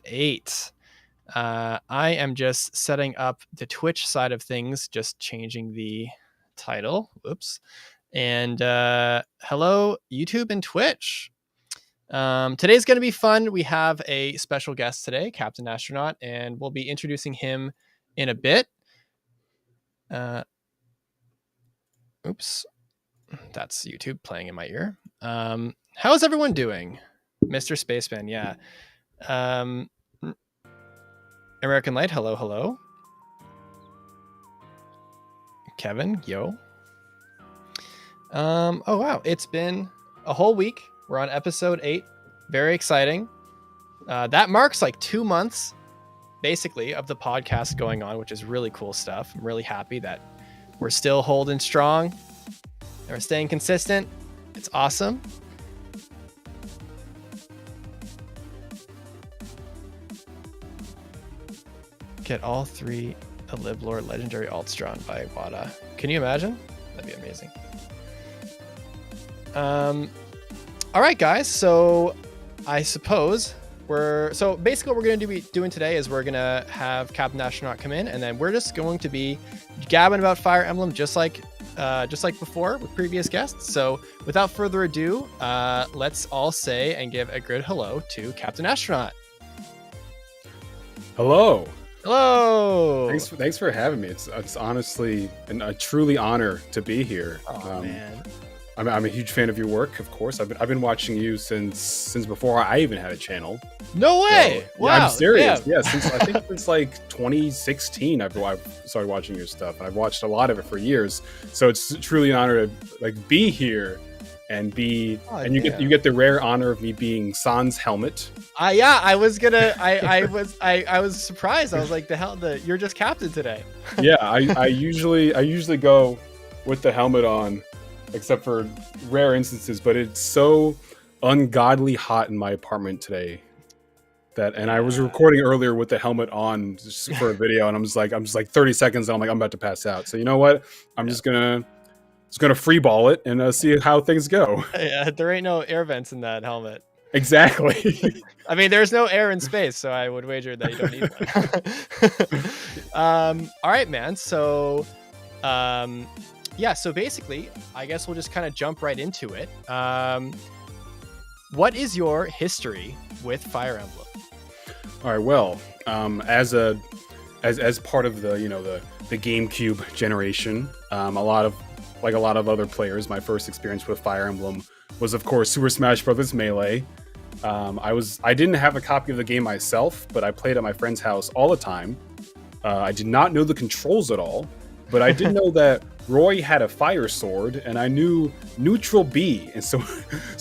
8. I am just setting up the Twitch side of things, just changing the title. Whoops. And hello, YouTube and Twitch. Today's going to be fun. We have a special guest today, CaptainAstronaut, and we'll be introducing him in a bit. Oops. That's YouTube playing in my ear. How's everyone doing? Mr. Spaceman, yeah. American Light, hello. Kevin, yo. Oh wow, it's been a whole week. We're on episode 8. Very exciting. That marks like 2 months, basically, of the podcast going on, which is really cool stuff. I'm really happy that we're still holding strong. And we're staying consistent. It's awesome. Get all 3 the Live Lore Legendary Alts drawn by Wada. Can you imagine? That'd be amazing. All right, guys. So I suppose basically what we're going to be doing today is we're going to have CaptainAstronaut come in, and then we're just going to be gabbing about Fire Emblem just like before with previous guests. So without further ado, let's all say and give a good hello to CaptainAstronaut. Hello. Thanks for having me. It's honestly a truly honor to be here. Oh man. I'm a huge fan of your work, of course. I've been watching you since before I even had a channel. No way! So, wow, yeah, I'm serious. Yeah, I think it's like 2016 I've started watching your stuff, and I've watched a lot of it for years. So it's truly an honor to be here and you get the rare honor of me being Sans helmet. I was surprised. I was like, you're just captain today. Yeah, I usually go with the helmet on, except for rare instances, but it's so ungodly hot in my apartment today and I was recording earlier with the helmet on just for a video, and I'm just like 30 seconds and I'm about to pass out. So you know what? I'm just gonna free ball it and see how things go. Yeah, there ain't no air vents in that helmet. Exactly. I mean, there's no air in space, so I would wager that you don't need one. All right, man. So, yeah, so basically, I guess we'll just kind of jump right into it. What is your history with Fire Emblem? All right, well, as part of the GameCube generation, a lot of other players, my first experience with Fire Emblem was, of course, Super Smash Bros. Melee. I didn't have a copy of the game myself, but I played at my friend's house all the time. I did not know the controls at all, but I did know that Roy had a fire sword, and I knew neutral B. And so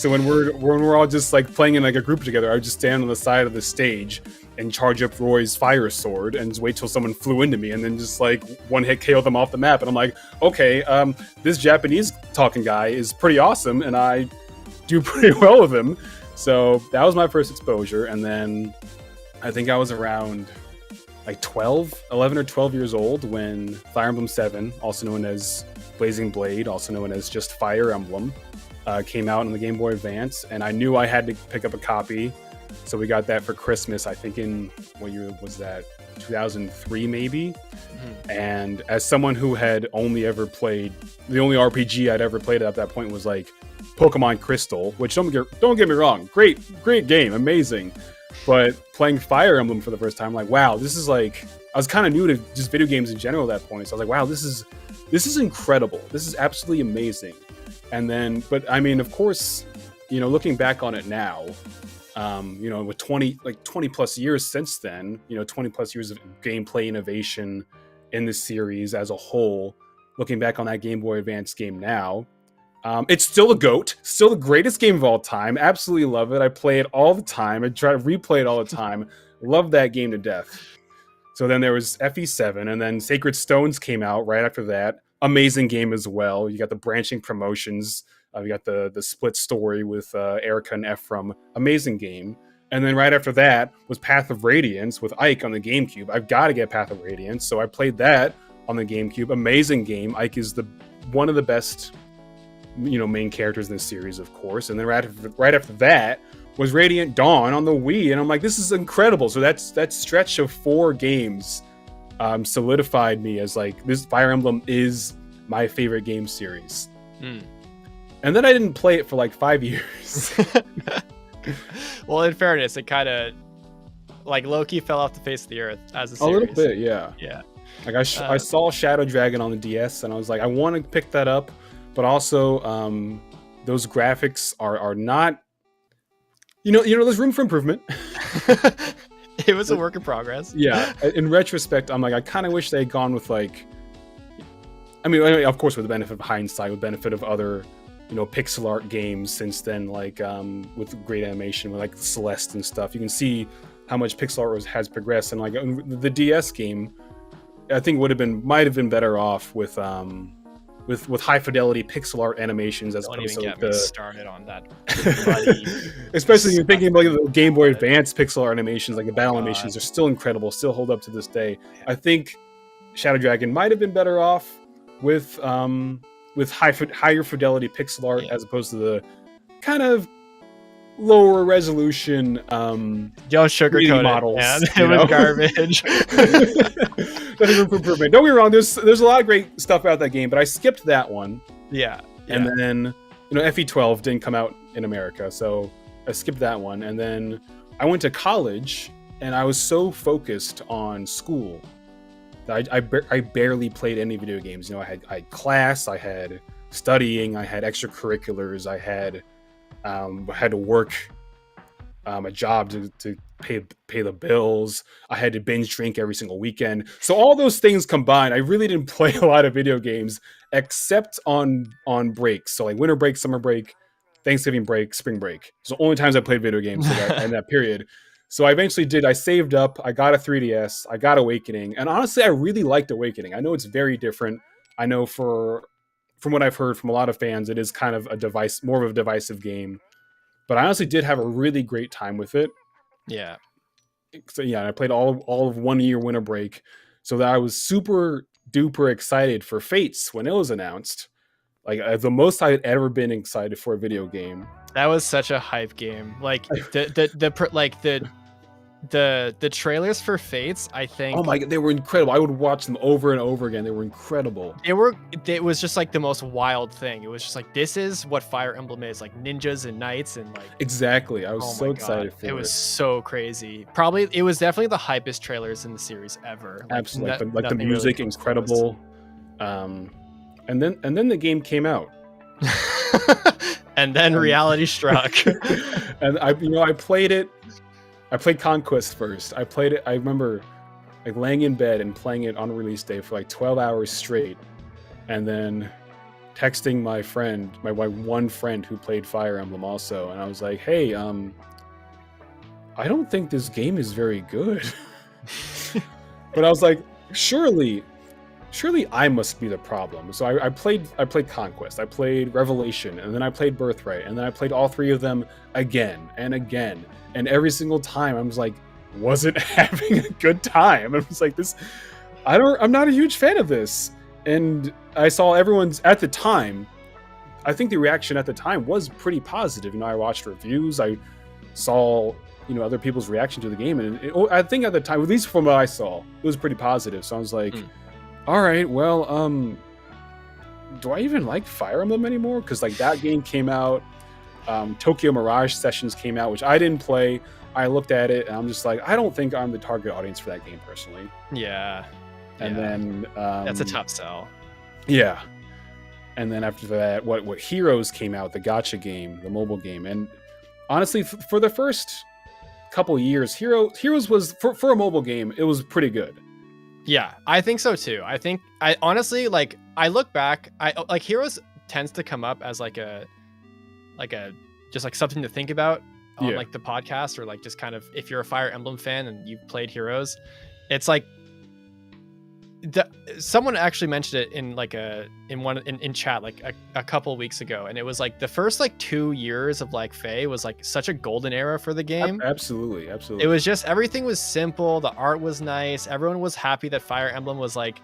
when we're all just like playing in like a group together, I would just stand on the side of the stage and charge up Roy's fire sword and just wait till someone flew into me, and then just like one hit KO them off the map. And I'm like, okay, this Japanese talking guy is pretty awesome, and I do pretty well with him. So that was my first exposure. And then I think I was around like 11 or 12 years old when Fire Emblem 7, also known as Blazing Blade, also known as just Fire Emblem, came out on the Game Boy Advance, and I knew I had to pick up a copy. So we got that for Christmas, I think in, what year was that? 2003 maybe. Mm-hmm. And as someone who had only ever played, the only RPG I'd ever played at that point was like Pokemon Crystal, which don't get me wrong, great game, amazing. But playing Fire Emblem for the first time, like, wow, this is like, I was kind of new to just video games in general at that point. So I was like, wow, this is incredible. This is absolutely amazing. And then, but I mean, of course, looking back on it now, with 20 plus years since then, 20 plus years of gameplay innovation in the series as a whole, looking back on that Game Boy Advance game now, it's still a GOAT, still the greatest game of all time. Absolutely love it. I play it all the time. I try to replay it all the time. Love that game to death. So then there was FE7, and then Sacred Stones came out right after that. Amazing game as well. You got the branching promotions. You got the split story with Erica and Ephraim. Amazing game. And then right after that was Path of Radiance with Ike on the GameCube. I've got to get Path of Radiance, so I played that on the GameCube. Amazing game. Ike is one of the best main characters in this series, of course. And then right after that was Radiant Dawn on the Wii, and I'm like, this is incredible. So that stretch of 4 games solidified me as like, this Fire Emblem is my favorite game series. And then I didn't play it for like 5 years. Well, in fairness, it kind of like low-key fell off the face of the earth as a series. A little bit, yeah. Yeah. Like I saw Shadow Dragon on the DS, and I was like, I want to pick that up, but also those graphics are not. There's room for improvement. It was a work in progress. Yeah. In retrospect, I'm like, I kind of wish they had gone with like. I mean, of course, with the benefit of hindsight, with the benefit of other, pixel art games since then, like with great animation, with like Celeste and stuff, you can see how much pixel art has progressed. And like the DS game, I think might have been better off with high fidelity pixel art animations as opposed to get me started on that. Especially when you're thinking about the Game Boy Advance pixel art animations, like the battle animations are still incredible, still hold up to this day. I think Shadow Dragon might have been better off with higher fidelity pixel art as opposed to the kind of lower resolution don't sugarcoat models. It was garbage. Don't get me wrong, there's a lot of great stuff about that game, but I skipped that one. Yeah. And then FE12 didn't come out in America, so I skipped that one. And then I went to college, and I was so focused on school that I barely played any video games. I had class, I had studying, I had extracurriculars, I had to work a job to pay the bills. I had to binge drink every single weekend. So all those things combined, I really didn't play a lot of video games except on breaks. So like winter break, summer break, Thanksgiving break, spring break. So the only times I played video games in that period. So I eventually did. I saved up. I got a 3DS. I got Awakening. And honestly, I really liked Awakening. I know it's very different. I know from what I've heard from a lot of fans, it is kind of more of a divisive game. But I honestly did have a really great time with it. Yeah. So yeah, I played all of 1 year winter break. So that I was super duper excited for Fates when it was announced. Like the most I had ever been excited for a video game. That was such a hype game. Like the trailers for Fates, I think. Oh my god, they were incredible. I would watch them over and over again. They were incredible. It was just like the most wild thing. It was just like, this is what Fire Emblem is, like ninjas and knights and like. Exactly. I was so excited for it. It was so crazy. Probably it was definitely the hypest trailers in the series ever. Absolutely. Like the music, really incredible. And then the game came out. And then reality struck. And I played it. I played Conquest first. I played it. I remember like laying in bed and playing it on release day for like 12 hours straight, and then texting my one friend who played Fire Emblem also, and I was like, "Hey, I don't think this game is very good." But I was like, surely I must be the problem. So I played Conquest, I played Revelation, and then I played Birthright, and then I played all 3 of them again and again. And every single time I was like, wasn't having a good time. I was like, I'm not a huge fan of this. And I saw everyone's, at the time, I think the reaction at the time was pretty positive. I watched reviews, I saw, other people's reaction to the game. And I think at the time, at least from what I saw, it was pretty positive. So I was like, all right, well, do I even like Fire Emblem anymore? Because like that game came out. Tokyo Mirage Sessions came out, which I didn't play. I looked at it and I'm just like, I don't think I'm the target audience for that game personally. Yeah. And then that's a tough sell. Yeah. And then after that, what Heroes came out, the gacha game, the mobile game. And honestly, for the first couple years, Heroes was for a mobile game, it was pretty good. Yeah, I think so too. I honestly, like, I look back, Heroes tends to come up as like a just like something to think about on like the podcast, or like just kind of, if you're a Fire Emblem fan and you've played Heroes, it's like someone actually mentioned it in chat like a couple weeks ago, and it was like the first like 2 years of like Fae was like such a golden era for the game. Absolutely. It was just, everything was simple, the art was nice, everyone was happy that Fire Emblem was like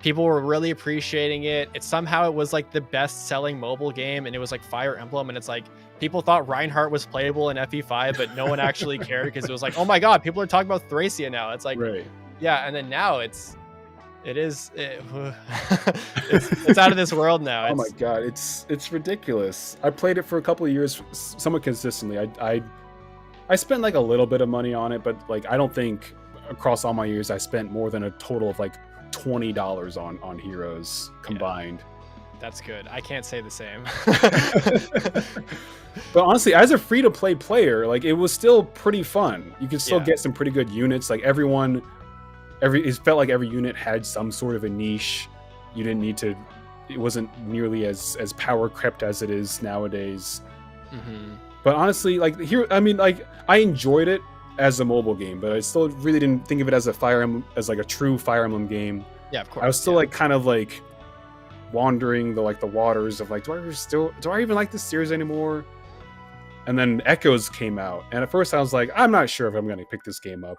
people were really appreciating it. Somehow it was like the best selling mobile game, and it was like Fire Emblem, and it's like people thought Reinhardt was playable in FE5, but no one actually cared because it was like, oh my god, people are talking about Thracia now. It's like, right. Yeah, and then now it's out of this world now. Oh my god, it's ridiculous. I played it for a couple of years somewhat consistently. I spent like a little bit of money on it, but like I don't think across all my years I spent more than a total of like $20 on Heroes combined. Yeah, that's good. I can't say the same. But honestly, as a free-to-play player, like it was still pretty fun. You could still get some pretty good units. Like it felt like every unit had some sort of a niche. You didn't need to. It wasn't nearly as power crept as it is nowadays. Mm-hmm. But honestly, like here, I mean, like I enjoyed it as a mobile game, but I still really didn't think of it as a true Fire Emblem game. Yeah, of course. I was still like kind of like wandering the waters of like, do I even like this series anymore? And then Echoes came out, and at first I was like, I'm not sure if I'm going to pick this game up,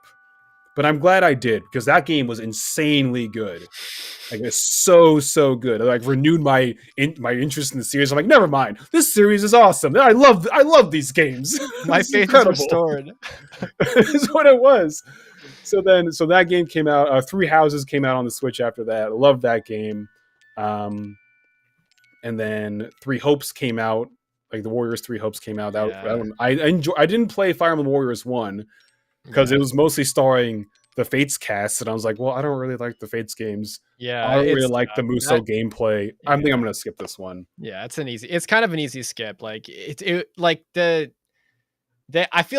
but I'm glad I did, because that game was insanely good. Like it's so good. It like renewed my interest in the series. I'm like, never mind, this series is awesome. I love these games. My faith is restored. Is what it was. So that game came out. Three Houses came out on the Switch after that. I loved that game. And then Three Hopes came out. Like the Warriors 3 Hopes came out. That one, I didn't play Fire Emblem Warriors 1 because it was mostly starring the Fates cast, and I was like, well, I don't really like the Fates games. Yeah, I don't really like the Muso gameplay. Yeah. I think I'm gonna skip this one. Yeah, it's kind of an easy skip. Like I feel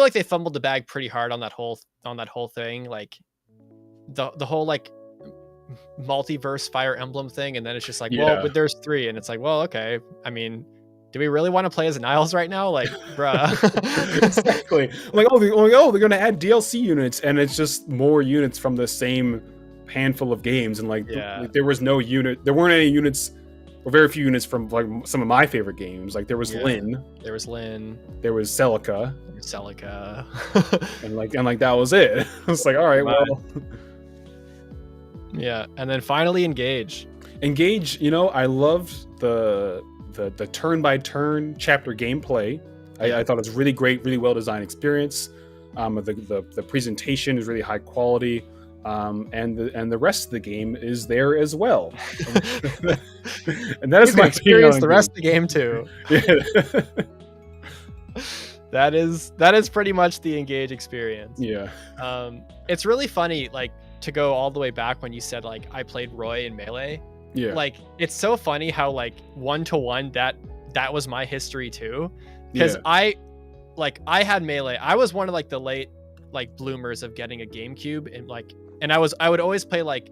like they fumbled the bag pretty hard on that whole thing. Like the whole like multiverse Fire Emblem thing, and then it's just like, well, but there's 3, and it's like, well, okay. I mean, do we really want to play as Niles right now? Like, bruh. Exactly. Like, they're going to add DLC units, and it's just more units from the same handful of games. And like, there weren't any units, or very few units from like some of my favorite games. Like there was Lyn. There was Celica. and like that was it. I was like, all right, well. Yeah, and then finally Engage. I loved the turn-by-turn chapter gameplay. I thought it was really great, really well-designed experience. The presentation is really high quality, and the rest of the game is there as well. And that is my experience. The rest of the game too. Yeah. That is pretty much the Engage experience. Yeah. It's really funny, like to go all the way back when you said like I played Roy in Melee. Yeah. Like it's so funny how like 1-to-1 that was my history too, because I had Melee. I was one of like the late like bloomers of getting a GameCube, and I would always play like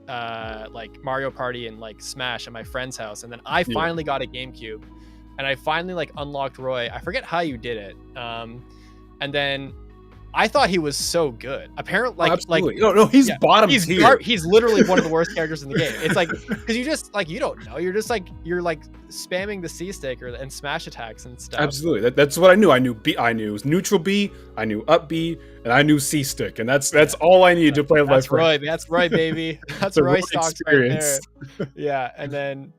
Mario Party and like Smash at my friend's house, and then I finally got a GameCube, and I finally like unlocked Roy. I forget how you did it, and then I thought he was so good. Apparently, he's bottom tier. He's literally one of the worst characters in the game. It's like, because you just like, you don't know. You're just like, you're like spamming the C stick and smash attacks and stuff. Absolutely. That's what I knew. I knew neutral B, I knew up B, and I knew C stick, and that's all I needed to play with my friend. That's Roy, baby. That's Roy stocks experience. Right there. Yeah, and then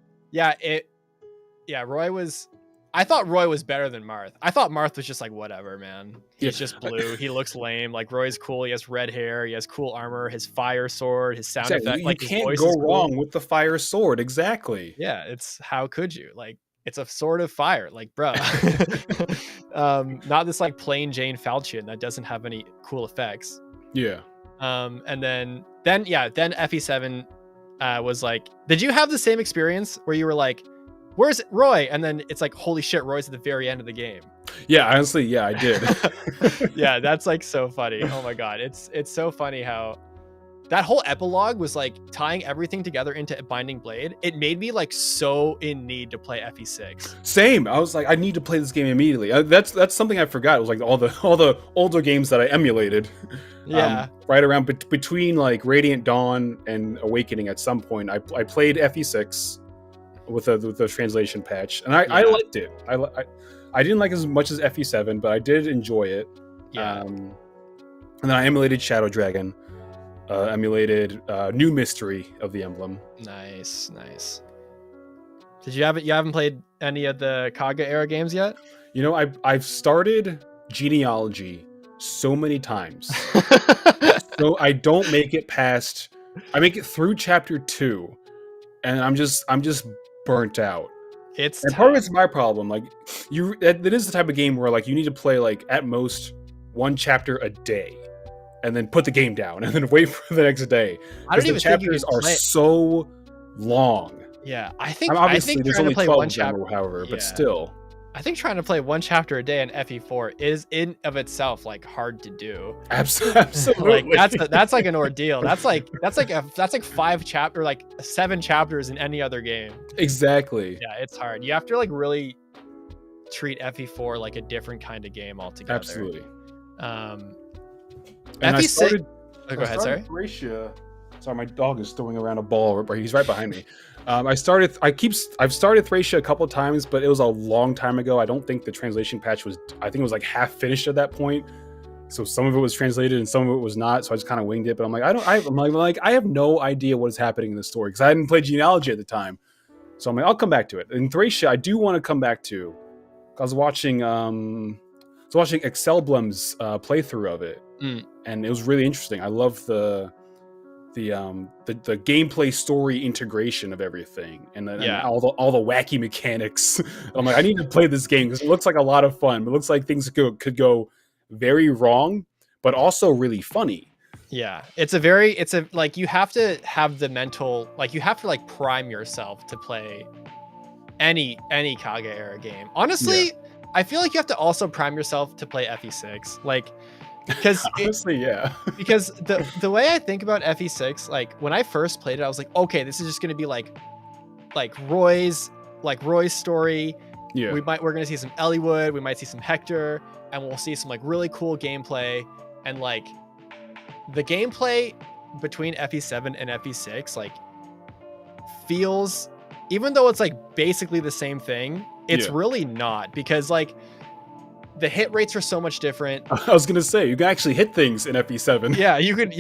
Roy was. I thought Roy was better than Marth. I thought Marth was just like, whatever, man. He's just blue. He looks lame. Like, Roy's cool. He has red hair. He has cool armor. His fire sword, his sound effect. Like, you can't go wrong with the fire sword. Exactly. Yeah, it's how could you? Like, it's a sword of fire. Like, bruh. Not this like plain Jane Falchion that doesn't have any cool effects. Yeah. And then FE7 was like, did you have the same experience where you were like, where's Roy? And then it's like, holy shit, Roy's at the very end of the game. Yeah, honestly, I did. Yeah, that's like so funny. Oh my god, it's so funny how that whole epilogue was like tying everything together into Binding Blade. It made me like so in need to play FE6. Same. I was like, I need to play this game immediately. That's something I forgot. It was like all the older games that I emulated. Yeah. Right around between like Radiant Dawn and Awakening. At some point, I played FE6. With the translation patch, and I liked it. I didn't like it as much as FE7, but I did enjoy it. Yeah. And then I emulated Shadow Dragon, emulated New Mystery of the Emblem. Nice. Did you haven't played any of the Kaga era games yet? I've started Genealogy so many times. So I don't make it past. I make it through chapter 2, and I'm just burnt out. And part of it's my problem. Like it is the type of game where like you need to play like at most one chapter a day, and then put the game down, and then wait for the next day. I don't even think you chapters are so long. Yeah, I think there's trying only to play 12 one of them, chapter, however, but still. I think trying to play one chapter a day in FE4 is in of itself like hard to do. Absolutely. Like that's like an ordeal. That's like 7 chapters in any other game. Exactly. Yeah, it's hard. You have to like really treat FE4 like a different kind of game altogether. Absolutely. FE6. Go ahead. Sorry. Thracia. Sorry, my dog is throwing around a ball. He's right behind me. I've started Thracia a couple times, but it was a long time ago. I don't think the translation patch was. I think it was like half finished at that point. So some of it was translated and some of it was not. So I just kind of winged it. But I'm like, I have no idea what is happening in the story because I hadn't played Genealogy at the time. So I'm like, I'll come back to it. And Thracia, I do want to come back to. I was watching Excelblum's playthrough of it, and it was really interesting. I love the gameplay story integration of everything, and all the wacky mechanics. I'm like, I need to play this game because it looks like a lot of fun. It looks like things could go very wrong, but also really funny. Yeah, it's like you have to have the mental, like you have to like prime yourself to play any Kaga era game. Honestly, I feel like you have to also prime yourself to play FE6, like. Because honestly, because the way I think about FE6, like when I first played it, I was like, okay, this is just gonna be like Roy's story. Yeah, we're gonna see some Elliewood, we might see some Hector, and we'll see some like really cool gameplay. And like the gameplay between FE7 and FE6 like feels, even though it's like basically the same thing, it's really not, because like the hit rates are so much different. I was gonna say you can actually hit things in FE7. Yeah, you could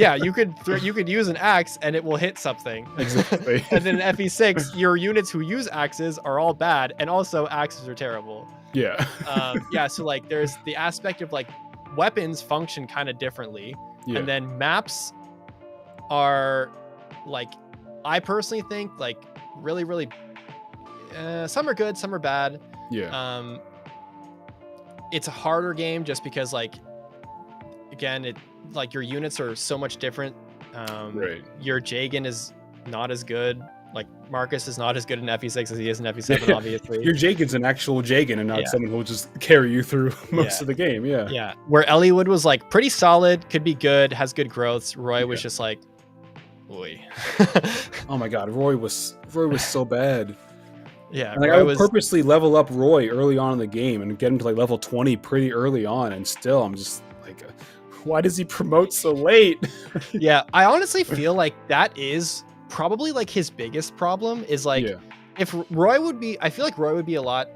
use an axe and it will hit something. Exactly. And then in FE6, your units who use axes are all bad, and also axes are terrible. Yeah. So like there's the aspect of like weapons function kind of differently, and then maps are like, I personally think like really some are good, some are bad. Yeah. It's a harder game just because like, again, it like your units are so much different. Right. Your Jagan is not as good. Like Marcus is not as good in FE6 as he is in FE7, obviously. Your Jagan's an actual Jagan and not someone who will just carry you through most of the game. Yeah. Yeah. Where Elliewood was like pretty solid, could be good, has good growths. Roy was just like, oy. Oh my God, Roy was so bad. Yeah, like I would purposely level up Roy early on in the game and get him to like level 20 pretty early on, and still I'm just like, why does he promote so late? Yeah, I honestly feel like that is probably like his biggest problem is like, if Roy would be, I feel like Roy would be a lot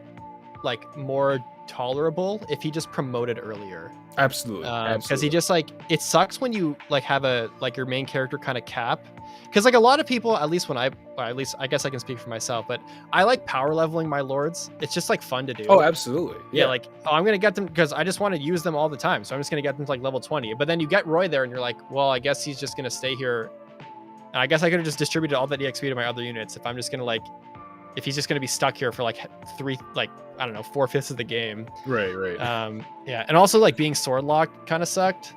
like more tolerable if he just promoted earlier. Absolutely. Because he just like, it sucks when you like have a like your main character kind of cap, because like a lot of people, at least I guess I can speak for myself, but I like power leveling my lords. It's just like fun to do. Oh, absolutely. Yeah, like, I'm gonna get them because I just want to use them all the time, so I'm just gonna get them to like level 20. But then you get Roy there and you're like, well, I guess he's just gonna stay here. And I guess I could have just distributed all that EXP to my other units if I'm just gonna like, if he's just gonna be stuck here for like 4/5 of the game. Right. Yeah, and also like being sword locked kind of sucked,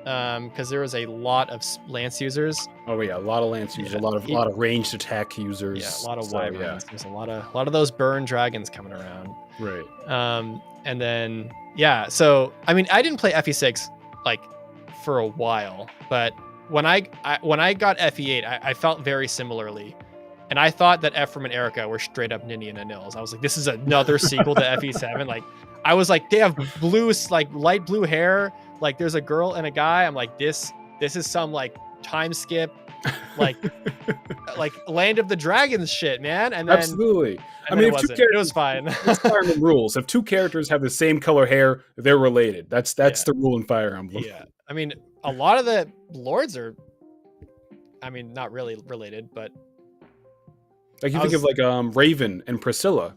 because there was a lot of lance users. Oh yeah, a lot of lance users, a lot of ranged attack users. Yeah, a lot of wyverns. Yeah. There's a lot of those burn dragons coming around. Right. And then so I mean, I didn't play FE6 like for a while, but when I got FE8, I felt very similarly. And I thought that Ephraim and Erica were straight up Ninny and Anils. I was like, this is another sequel to FE7. Like, I was like, they have blue, like light blue hair. Like, there's a girl and a guy. I'm like, this is some like time skip, like like Land of the Dragons shit, man. And then, absolutely. And I mean, it was fine. Fire Emblem rules. If two characters have the same color hair, they're related. That's the rule in Fire Emblem. Yeah. I mean, a lot of the lords are I mean, not really related, but Like you think of like Raven and Priscilla.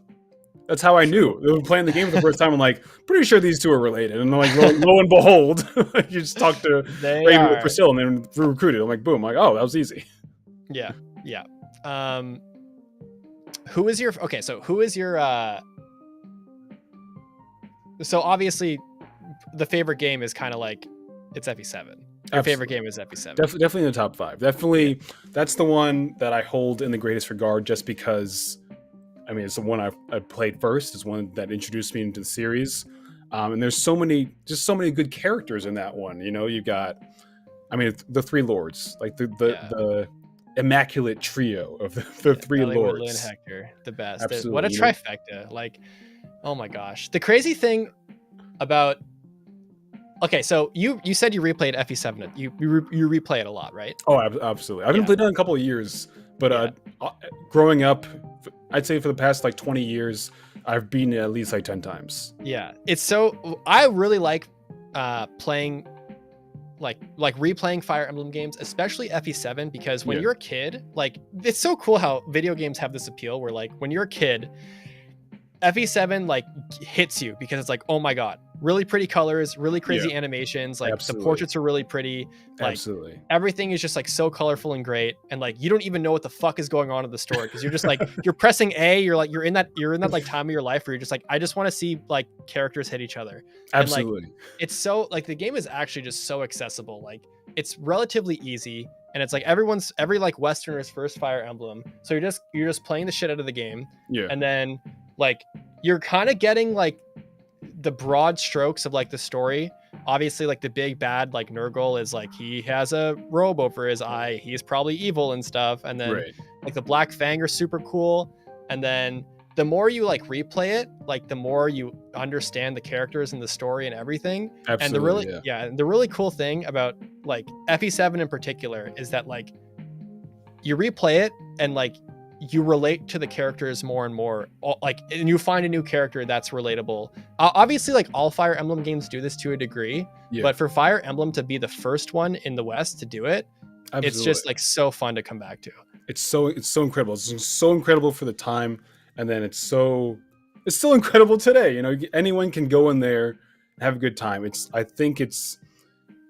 That's how I knew. They were playing the game for the first time. I'm like, pretty sure these two are related. And like, lo and behold, you just talk to Raven with Priscilla and then recruited. I'm like, boom. I'm like, oh, that was easy. Yeah. Who is your so obviously the favorite game is kind of like it's FE7. Your favorite game is FE7. Definitely in the top 5. Definitely, that's the one that I hold in the greatest regard, just because, I mean, it's the one I played first. It's one that introduced me into the series, and there's so many good characters in that one. You know, you got, I mean, the 3 lords, like the immaculate trio of the 3 lords. Lynn, Hector, the best. Absolutely. What a trifecta! Like, oh my gosh, the crazy thing about. Okay, so you said you replayed FE7. You replay it a lot, right? Oh, absolutely. I've been playing it in a couple of years, but growing up, I'd say for the past like 20 years, I've beaten it at least like 10 times. Yeah, it's so I really like playing like replaying Fire Emblem games, especially FE7, because when you're a kid, like it's so cool how video games have this appeal where like when you're a kid, FE7 like hits you because it's like, oh my god, really pretty colors, really crazy animations, like the portraits are really pretty, like everything is just like so colorful and great, and like you don't even know what the fuck is going on in the story because you're just like you're pressing A, you're in that like time of your life where you're just like, I just want to see like characters hit each other. Absolutely. And, like, it's so like the game is actually just so accessible, like it's relatively easy, and it's like every like Westerner's first Fire Emblem, so you're just playing the shit out of the game, and then like you're kind of getting like the broad strokes of like the story. Obviously, like the big bad like Nurgle is like he has a robe over his eye, he's probably evil and stuff, and then like the Black Fang are super cool, and then the more you like replay it, like the more you understand the characters and the story and everything. Absolutely. And the really cool thing about like FE7 in particular is that like you replay it and like you relate to the characters more and more, like, and you find a new character that's relatable. Obviously, like all Fire Emblem games do this to a degree, but for Fire Emblem to be the first one in the West to do it, it's just like so fun to come back to. It's so incredible. It's so incredible for the time, and then it's still incredible today. You know, anyone can go in there and have a good time. I think it's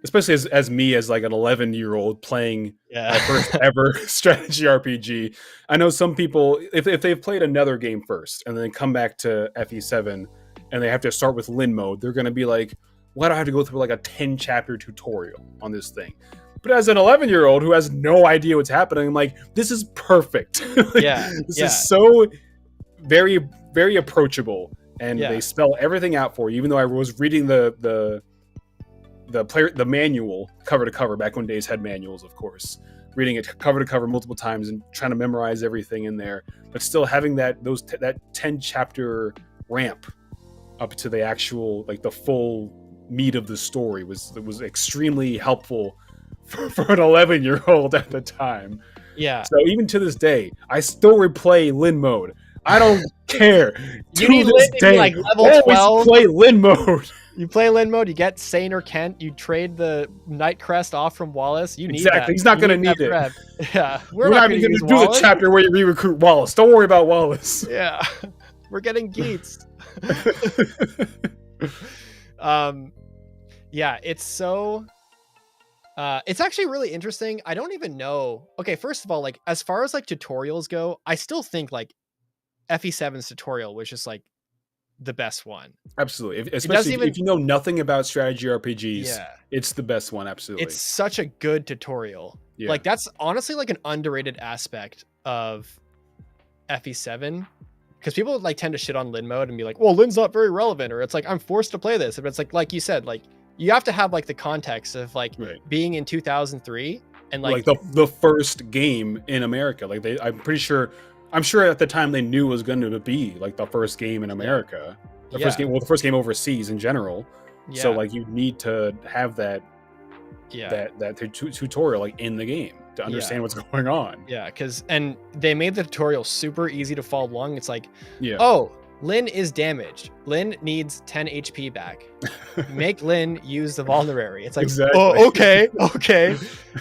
especially as me as like an 11-year-old playing my first ever strategy RPG. I know some people, if they've played another game first and then come back to FE7 and they have to start with Lin mode, they're going to be like, why do I have to go through like a 10-chapter tutorial on this thing? But as an 11-year-old who has no idea what's happening, I'm like, this is perfect. This is so very, very approachable, and they spell everything out for you, even though I was reading the manual cover to cover back when days had manuals, of course, reading it cover to cover multiple times and trying to memorize everything in there, but still having that 10-chapter ramp up to the actual like the full meat of the story was extremely helpful for an 11-year-old at the time. So even to this day, I still replay Lin mode. I don't care. You need Lin to be like level 12. Play Lin mode. You play Lin mode, you get Sane or Kent, you trade the Night Crest off from Wallace. You need that. He's not going to need it. Prep. Yeah. We're not even going to do the chapter where you re-recruit Wallace. Don't worry about Wallace. Yeah. We're getting geets. It's so... it's actually really interesting. I don't even know. Okay, first of all, like as far as like tutorials go, I still think like FE7's tutorial was just like the best one. Absolutely. Especially if you know nothing about strategy RPGs, it's the best one. Absolutely. It's such a good tutorial. Like that's honestly like an underrated aspect of FE7, because people like tend to shit on Lin mode and be like, well, Lin's not very relevant, or it's like I'm forced to play this. But it's like you said, like you have to have like the context of like being in 2003 and like the first game in America. Like I'm sure at the time they knew it was going to be like the first game in America, the first game overseas in general. So like you need to have that tutorial like in the game to understand what's going on. And they made the tutorial super easy to follow along. It's like, oh, Lin is damaged. Lin needs 10 HP back. Make Lin use the vulnerary. It's like, oh, okay.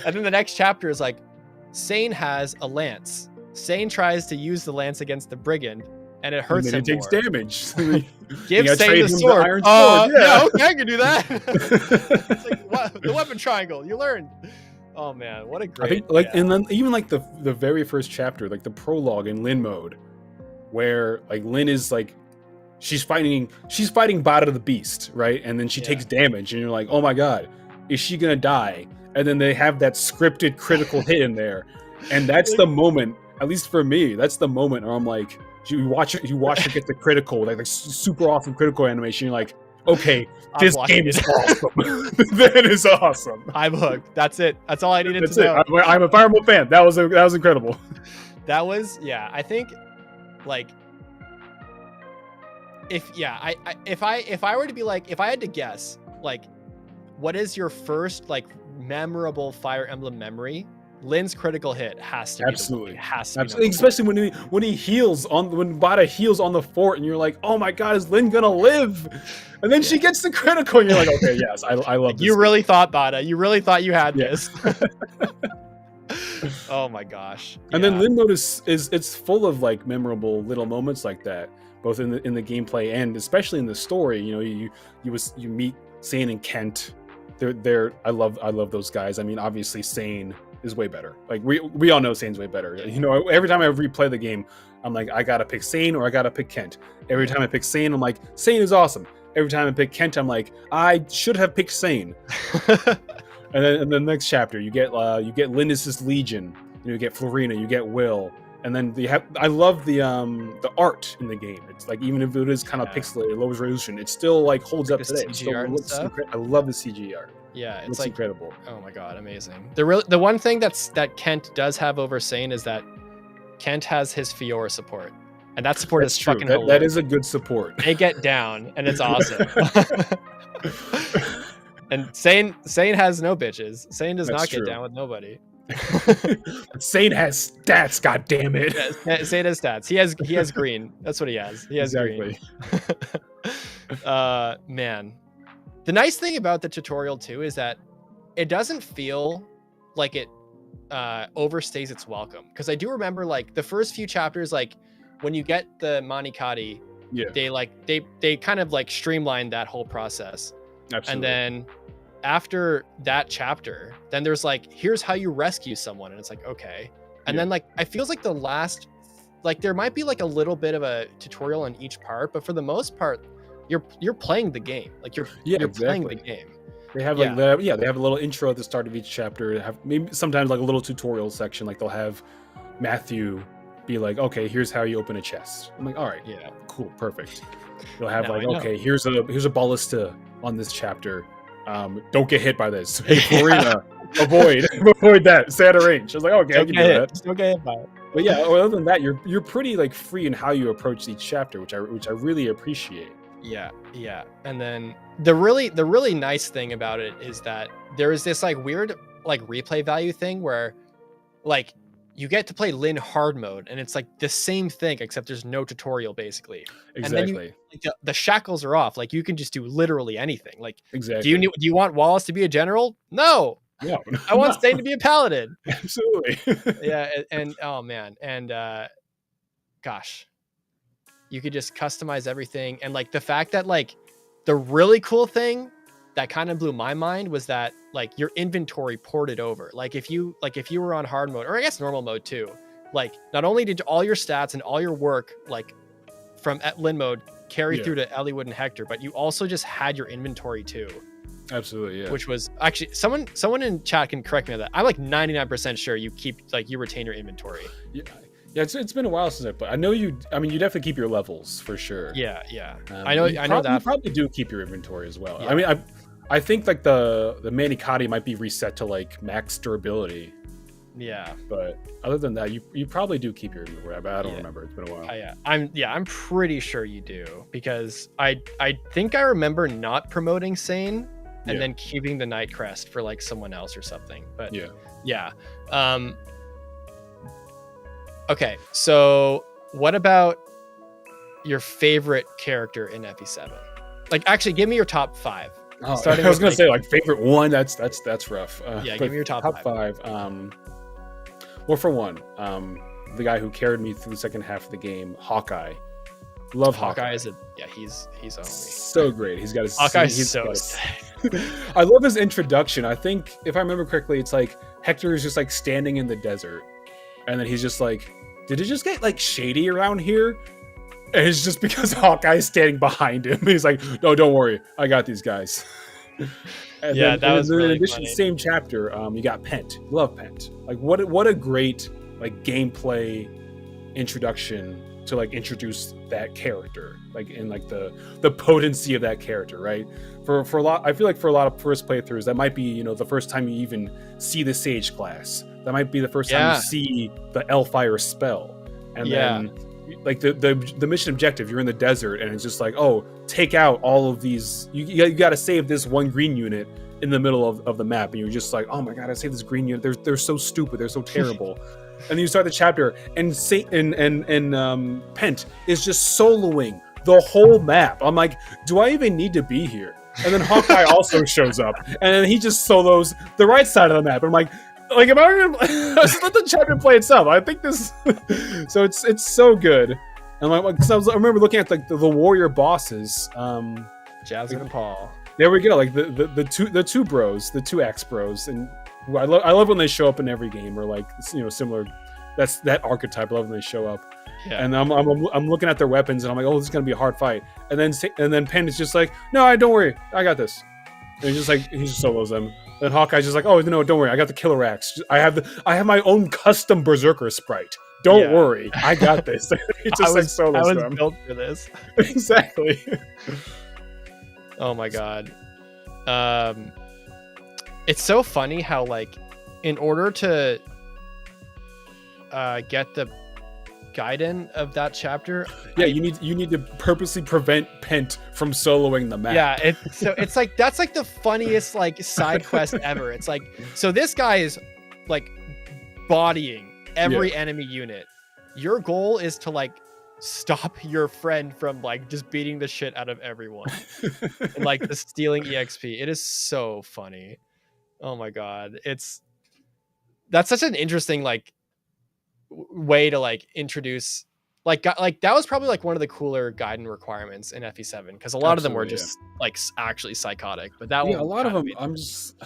And then the next chapter is like, Sane has a lance. Sane tries to use the lance against the brigand, and it hurts him it takes more. damage. Give You gotta Sane trade the him sword. Iron sword. Yeah, okay, I can do that. It's like, what? The weapon triangle. You learned. Oh man, what a great. I think like and then even like the very first chapter, like the prologue in Lin mode, where like Lin is like she's fighting Bada the Beast, right? And then she takes damage, and you're like, oh my god, is she gonna die? And then they have that scripted critical hit in there, and that's the moment. At least for me, that's the moment where I'm like, you watch her get the critical, like super awesome critical animation. You're like, okay, this game is awesome. That is awesome. I'm hooked. That's it. That's all I needed to know. I'm a Fire Emblem fan. That was incredible. That was I think like if I were to be like, if I had to guess, like, what is your first like memorable Fire Emblem memory? Lin's critical hit has to be absolutely. Especially when he heals when Bada heals on the fort, and you're like, oh my god, is Lin gonna live? And then she gets the critical, and you're like, okay, yes, I love this. You really thought, Bada. You really thought you had this. Oh my gosh. And then Lin mode is it's full of like memorable little moments like that, both in the gameplay and especially in the story. You know, you meet Sane and Kent. They're I love those guys. I mean, obviously Sane is way better. Like we all know Sane's way better. You know, every time I replay the game, I'm like, I gotta pick Sane or I gotta pick Kent. Every time I pick Sane, I'm like, Sane is awesome. Every time I pick Kent, I'm like, I should have picked Sane. And then in the next chapter, you get Linus' Legion. You get Florina, you get Will, and then I love the art in the game. It's like, even if it is kind of pixelated, low resolution, it still like holds up today. I love the CG art. Yeah, it's like incredible. Oh my god, amazing. The one thing that Kent does have over Sane is that Kent has his Fiora support, and that support is true. Fucking hilarious. That is a good support. They get down, and it's awesome. And Sane has no bitches. Sane does not get down with nobody. Sane has stats. God damn it! Yeah, Sane has stats. He has green. That's what he has. He has green. Man. The nice thing about the tutorial too is that it doesn't feel like it overstays its welcome. Because I do remember like the first few chapters, like when you get the Manikati, they kind of like streamlined that whole process. Absolutely. And then after that chapter, then there's like, here's how you rescue someone, and it's like, okay. And then like I feels like the last, like there might be like a little bit of a tutorial in each part, but for the most part, you're playing the game. Like you're playing the game. They have like they have a little intro at the start of each chapter. They have maybe sometimes like a little tutorial section. Like they'll have Matthew be like, okay, here's how you open a chest. I'm like, all right, cool, perfect. They'll have okay, here's a ballista on this chapter. Don't get hit by this. Hey, Florina, avoid that. Stay out of range. I was like, okay, I can do that. Don't get hit by it. But yeah, other than that, you're pretty like free in how you approach each chapter, which I really appreciate. Yeah. And then the really nice thing about it is that there is this like weird like replay value thing where like you get to play Lin hard mode, and it's like the same thing except there's no tutorial basically. Exactly. And then the shackles are off. Like you can just do literally anything. Like exactly. Do you want Wallace to be a general? No. I want Stain to be a paladin. Absolutely. Yeah, and oh man, and gosh, you could just customize everything. And like the fact that like the really cool thing that kind of blew my mind was that like your inventory ported over. Like if you were on hard mode, or I guess normal mode too, like not only did all your stats and all your work like from at Lin mode carry through to Eliwood and Hector, but you also just had your inventory too. Absolutely, yeah. Which was actually someone in chat can correct me on that. I'm like 99% sure you retain your inventory. Yeah, it's been a while since I played. I know you. I mean, you definitely keep your levels for sure. Yeah. I know that. You probably do keep your inventory as well. Yeah. I mean, I think like the Manikati might be reset to like max durability. Yeah. But other than that, you probably do keep your inventory. But I don't remember. It's been a while. I'm pretty sure you do, because I think I remember not promoting Sane and then keeping the Night Crest for like someone else or something. But yeah. Okay, so what about your favorite character in FE7? Like, actually, give me your top 5. I was gonna say like favorite one. That's rough. Give me your top 5. Well, for one, the guy who carried me through the second half of the game, Hawkeye. Love Hawkeye. Is he's a homie. So great. He's got his Hawkeye's so sick. I love his introduction. I think if I remember correctly, it's like Hector is just like standing in the desert, and then he's just like, "Did it just get like shady around here?" And it's just because Hawkeye's standing behind him. He's like, "No, don't worry, I got these guys." And yeah, then, that was really in addition, funny. Same chapter, you got Pent. Love Pent. Like what a great like gameplay introduction to like introduce that character, like in like the potency of that character, right? For a lot, I feel like for a lot of first playthroughs, that might be the first time you even see the Sage class. That might be the first time you see the Hellfire spell, and then like the mission objective, you're in the desert, and it's just like, oh, take out all of these. You got to save this one green unit in the middle of the map, and you're just like, oh my god, I saved this green unit. They're so stupid. They're so terrible. And then you start the chapter, and Pent is just soloing the whole map. I'm like, do I even need to be here? And then Hawkeye also shows up, and then he just solos the right side of the map. I'm like, am I gonna just let the chapter play itself? I think this, so it's so good. And like, because I remember looking at like the warrior bosses, Jasmine and Paul. There we go, like the two bros, the two axe bros, and I love when they show up in every game, or like similar. That's that archetype. I love when they show up. Yeah. And I'm looking at their weapons, and I'm like, oh, this is gonna be a hard fight. And then Penn is just like, no, don't worry, I got this. And he just solos them. Then Hawkeye's just like, oh no, don't worry, I got the killer axe. I have my own custom berserker sprite. Don't worry, I got this. He just solos them. I was built for this. Exactly. Oh my god. It's so funny how like in order to get the Gaiden of that chapter, you need to purposely prevent Pent from soloing the map. Yeah, it's like that's like the funniest like side quest ever. It's like, so this guy is like bodying every enemy unit. Your goal is to like stop your friend from like just beating the shit out of everyone and like the stealing EXP. It is so funny. Oh my god, that's such an interesting like way to like introduce like that was probably like one of the cooler Gaiden requirements in FE7, because a lot of them were just like actually psychotic, but that one a lot of them I'm just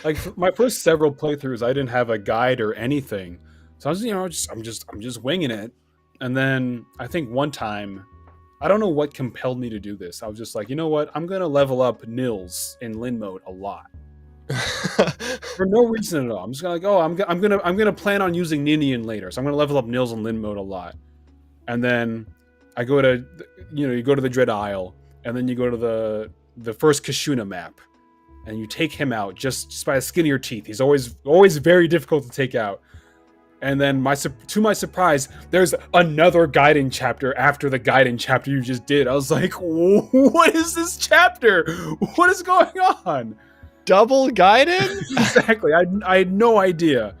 like, my first several playthroughs I didn't have a guide or anything, so I was I'm just winging it. And then I think one time, I don't know what compelled me to do this, I was just like, you know what, I'm gonna level up Nils in Lin mode a lot. For no reason at all. I'm just like, oh, I'm gonna plan on using Ninian later, so I'm gonna level up Nils in Lin mode a lot. And then I go to you go to the Dread Isle, and then you go to the first Kashuna map, and you take him out just by the skin of your teeth. He's always very difficult to take out. And then to my surprise, there's another Gaiden chapter after the Gaiden chapter you just did. I was like, what is this chapter? What is going on? Double Gaiden? Exactly. I had no idea.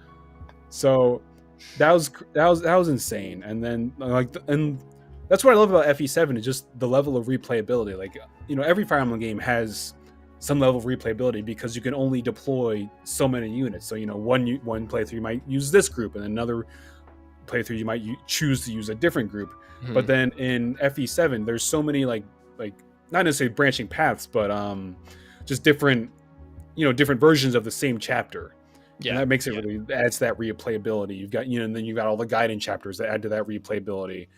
So that was insane. And then and that's what I love about FE7 is just the level of replayability. Like, every Fire Emblem game has some level of replayability because you can only deploy so many units. So one playthrough you might use this group, and another playthrough you might choose to use a different group. Mm-hmm. But then in FE7, there's so many like not necessarily branching paths, but just different different versions of the same chapter. Yeah, and that makes it really adds that replayability. You've got and then you've got all the Gaiden chapters that add to that replayability,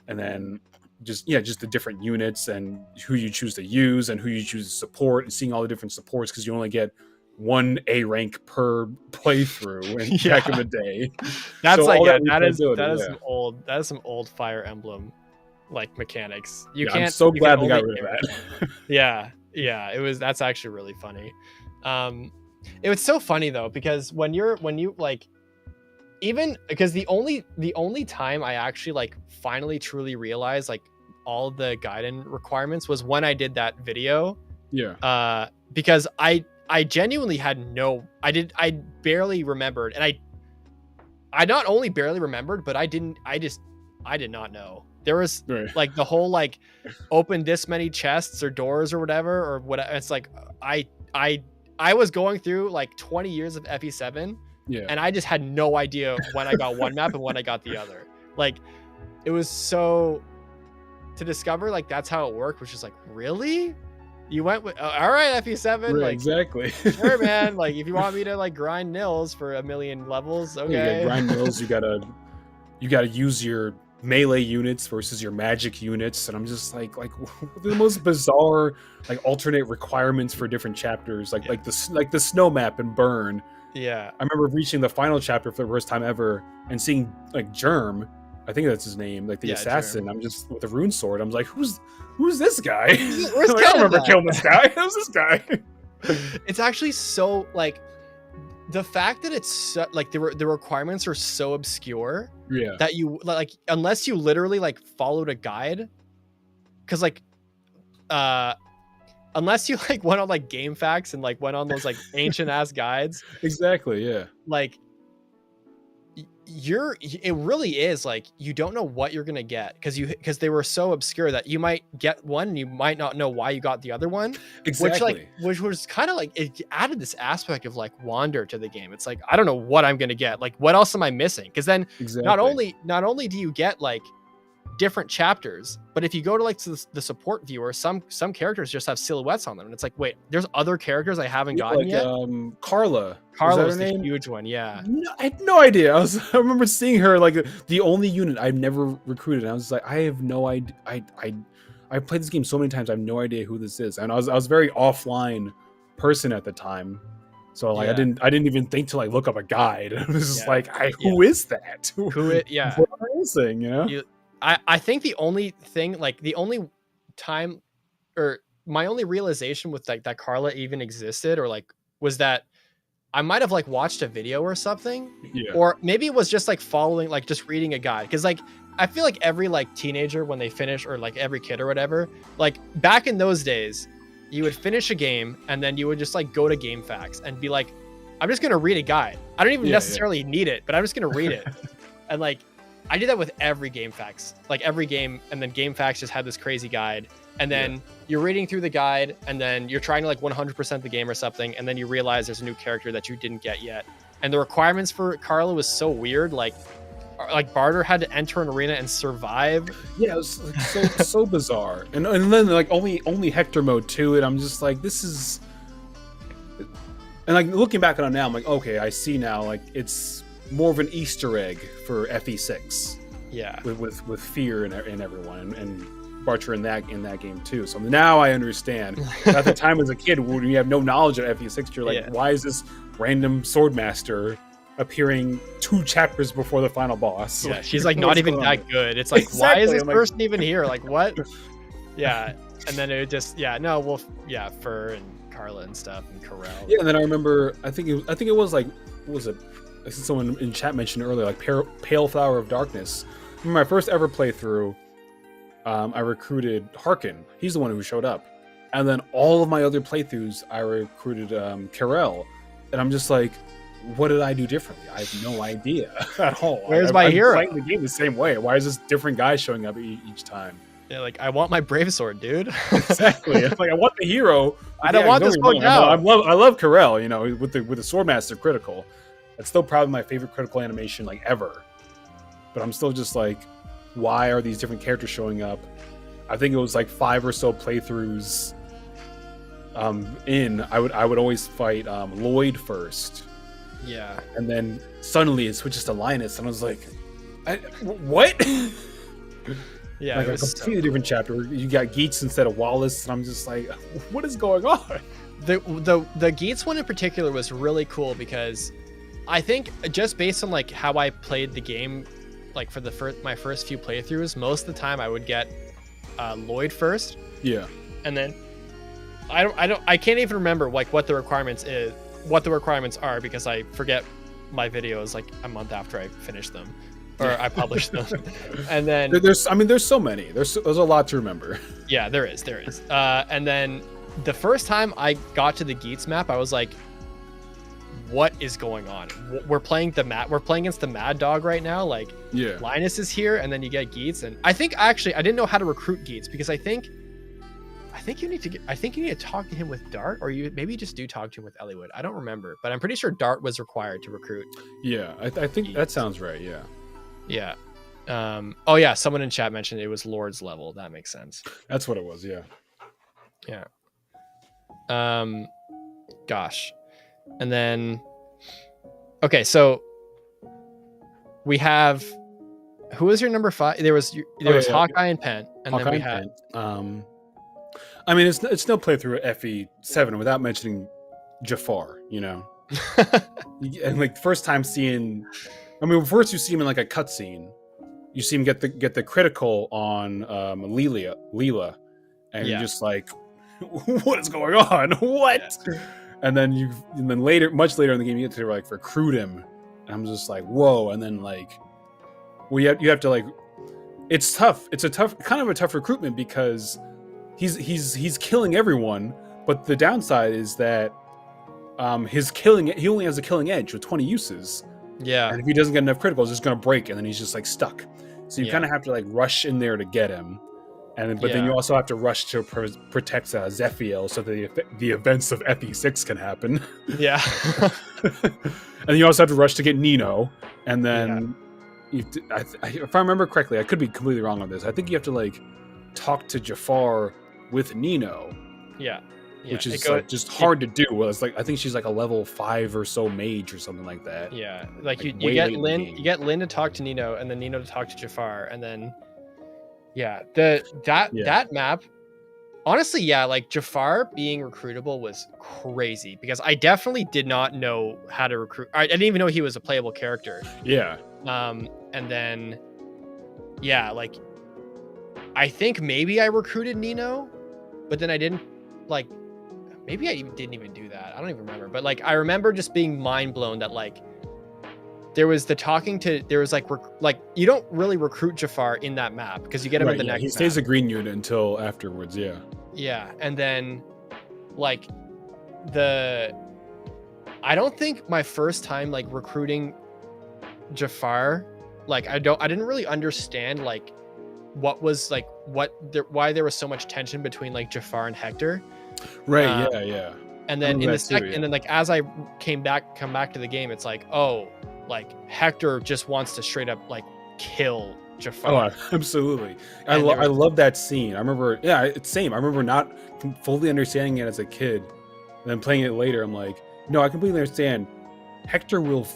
and then just the different units and who you choose to use and who you choose to support, and seeing all the different supports, because you only get one A rank per playthrough back in the day. That's so like that is some old Fire Emblem like mechanics. I'm so glad they got rid of that. That's actually really funny. It was so funny though, because when you like, even because the only time I actually like finally truly realized like all the Gaiden requirements was when I did that video. Yeah. Because I genuinely had I barely remembered, and I not only barely remembered, but I did not know. There was like the whole like open this many chests or doors or whatever, or what. It's like I was going through like 20 years of FE7 Yeah. And I just had no idea when I got one map and when I got the other. Like, it was so to discover like that's how it worked, which is like, really? You went with all right, FE7, Right, like exactly. sure, man. Like if you want me to like grind nils for 1,000,000 levels, okay. Yeah, you gotta grind nils, you gotta use your melee units versus your magic units, and I'm just like the most bizarre like alternate requirements for different chapters, like the snow map and Burn. Yeah. I remember reaching the final chapter for the first time ever and seeing like Germ, I think that's his name, like the assassin. Germ. I'm just with the rune sword. I'm like, who's this guy? Where's like, I don't remember killing this guy. Who's this guy? It's actually so like the fact that it's so, like the requirements are so obscure. Yeah. That you like unless you literally like followed a guide, because like unless you like went on like Game Facts and like went on those like ancient ass guides. Exactly. Yeah. Like it really is like you don't know what you're gonna get because they were so obscure that you might get one and you might not know why you got the other one. Exactly. Which was kind of like it added this aspect of like wonder to the game. It's like I don't know what I'm gonna get. Like what else am I missing? Because then not only do you get like different chapters, but if you go to like the support viewer, some characters just have silhouettes on them, and it's like, wait, there's other characters I haven't gotten yet. Carla was the huge one. Yeah, no, I had no idea. I remember seeing her like the only unit I've never recruited, and I was like, I have no idea. I played this game so many times, I have no idea who this is, and I was very offline person at the time. So like I didn't even think to like look up a guide. It was just like, who is that? Who it? Yeah. What am I missing? You know. I think the only thing, like the only time or my only realization with like that Carla even existed or like was that I might have like watched a video or something, or maybe it was just like following, like just reading a guide. Cause like, I feel like every like teenager when they finish, or like every kid or whatever, like back in those days, you would finish a game and then you would just like go to Game Facts and be like, I'm just going to read a guide. I don't even necessarily need it, but I'm just going to read it. And like, I did that with every Game Facts, like every game. And then Game Facts just had this crazy guide. And then you're reading through the guide and then you're trying to like 100% the game or something. And then you realize there's a new character that you didn't get yet. And the requirements for Carla was so weird. Like Barter had to enter an arena and survive. Yeah, it was like, so bizarre. And then like only Hector mode too. And I'm just like, this is. And like looking back on it now, I'm like, okay, I see now. Like it's more of an Easter egg for FE6. Yeah. With Fear and everyone and Barter in that game too. So now I understand. At the time as a kid, when you have no knowledge of FE6, you're like, why is this random swordmaster appearing 2 chapters before the final boss? Yeah, she's like not even that good. It's like, why is this person even here? Like what? Yeah. And then it just Fur and Carla and stuff and Corral. Yeah, and then I remember I think it was like, what was it? I think someone in chat mentioned earlier, like Pale Flower of Darkness. In my first ever playthrough, I recruited Harkin. He's the one who showed up. And then all of my other playthroughs, I recruited Karel. And I'm just like, what did I do differently? I have no idea at all. Where's my hero? I'm playing the game the same way. Why is this different guy showing up each time? Yeah, like, I want my Brave Sword, dude. Exactly. Like, I want the hero. I don't want this one now. I love Karel, you know, with the Swordmaster critical. That's still probably my favorite critical animation, like, ever. But I'm still just like, why are these different characters showing up? I think it was like 5 or so playthroughs I would always fight Lloyd first. Yeah. And then suddenly it switches to Linus, and I was like, what? Yeah, like a completely different chapter. You got Geets instead of Wallace, and I'm just like, what is going on? The Geets one in particular was really cool because I think just based on like how I played the game, like for my first few playthroughs, most of the time I would get Lloyd first. Yeah. And then I can't even remember like what the requirements are because I forget my videos like a month after I finish them or I publish them. And then there's so many. There's a lot to remember. Yeah, there is. And then the first time I got to the Geets map, I was like, what is going on? We're playing against the Mad Dog right now. Like, yeah, Linus is here, and then you get Geets. And I think actually I didn't know how to recruit Geets because I think think you need to talk to him with Dart, or maybe you just do talk to him with Eliwood. I don't remember, but I'm pretty sure Dart was required to recruit. Yeah, I think that sounds right. Yeah. Yeah. Oh yeah, someone in chat mentioned it was Lord's level. That makes sense. That's what it was. Yeah. Yeah. Gosh. And then, okay, so we have, who was your number 5? There was Hawkeye and Pen, and Hawkeye then we had. I mean, it's no playthrough of FE7 without mentioning Jafar. You know, and like first time seeing, I mean, first you see him in like a cutscene. You see him get the critical on Leela, and you're just like, what is going on? What? Yeah. And then later, much later in the game, you get to like recruit him, and I'm just like, whoa! And then like, you have to like, it's tough. It's a tough recruitment because he's killing everyone, but the downside is that he only has a killing edge with 20 uses. Yeah. And if he doesn't get enough criticals, it's going to break, and then he's just like stuck. So you kind of have to like rush in there to get him. But then you also have to rush to protect Zephiel so that the events of FE6 can happen. Yeah. And you also have to rush to get Nino. And then, if I remember correctly, I could be completely wrong on this. I think you have to like talk to Jafar with Nino. Yeah. Which is just hard to do. Well, it's like I think she's like a level 5 or so mage or something like that. Yeah, like you get Lynn to talk to Nino, and then Nino to talk to Jafar, and then that map. Honestly, like Jafar being recruitable was crazy because I definitely did not know how to recruit. I didn't even know he was a playable character. Yeah. And then, like I think maybe I recruited Nino, but then I didn't like. Maybe I didn't even do that. I don't even remember. But like, I remember just being mind blown that like, there was you don't really recruit Jafar in that map because you get him in the next. He stays a green unit until afterwards. Yeah. Yeah, and then, like, I don't think my first time like recruiting Jafar, like I didn't really understand like what was like why there was so much tension between like Jafar and Hector. Right. Yeah. And then and then like as I come back to the game, it's like, oh, like Hector just wants to straight up like kill Jafar. Oh, absolutely. I love that scene. I remember, it's same. I remember not fully understanding it as a kid, and then playing it later. I'm like, no, I completely understand. Hector will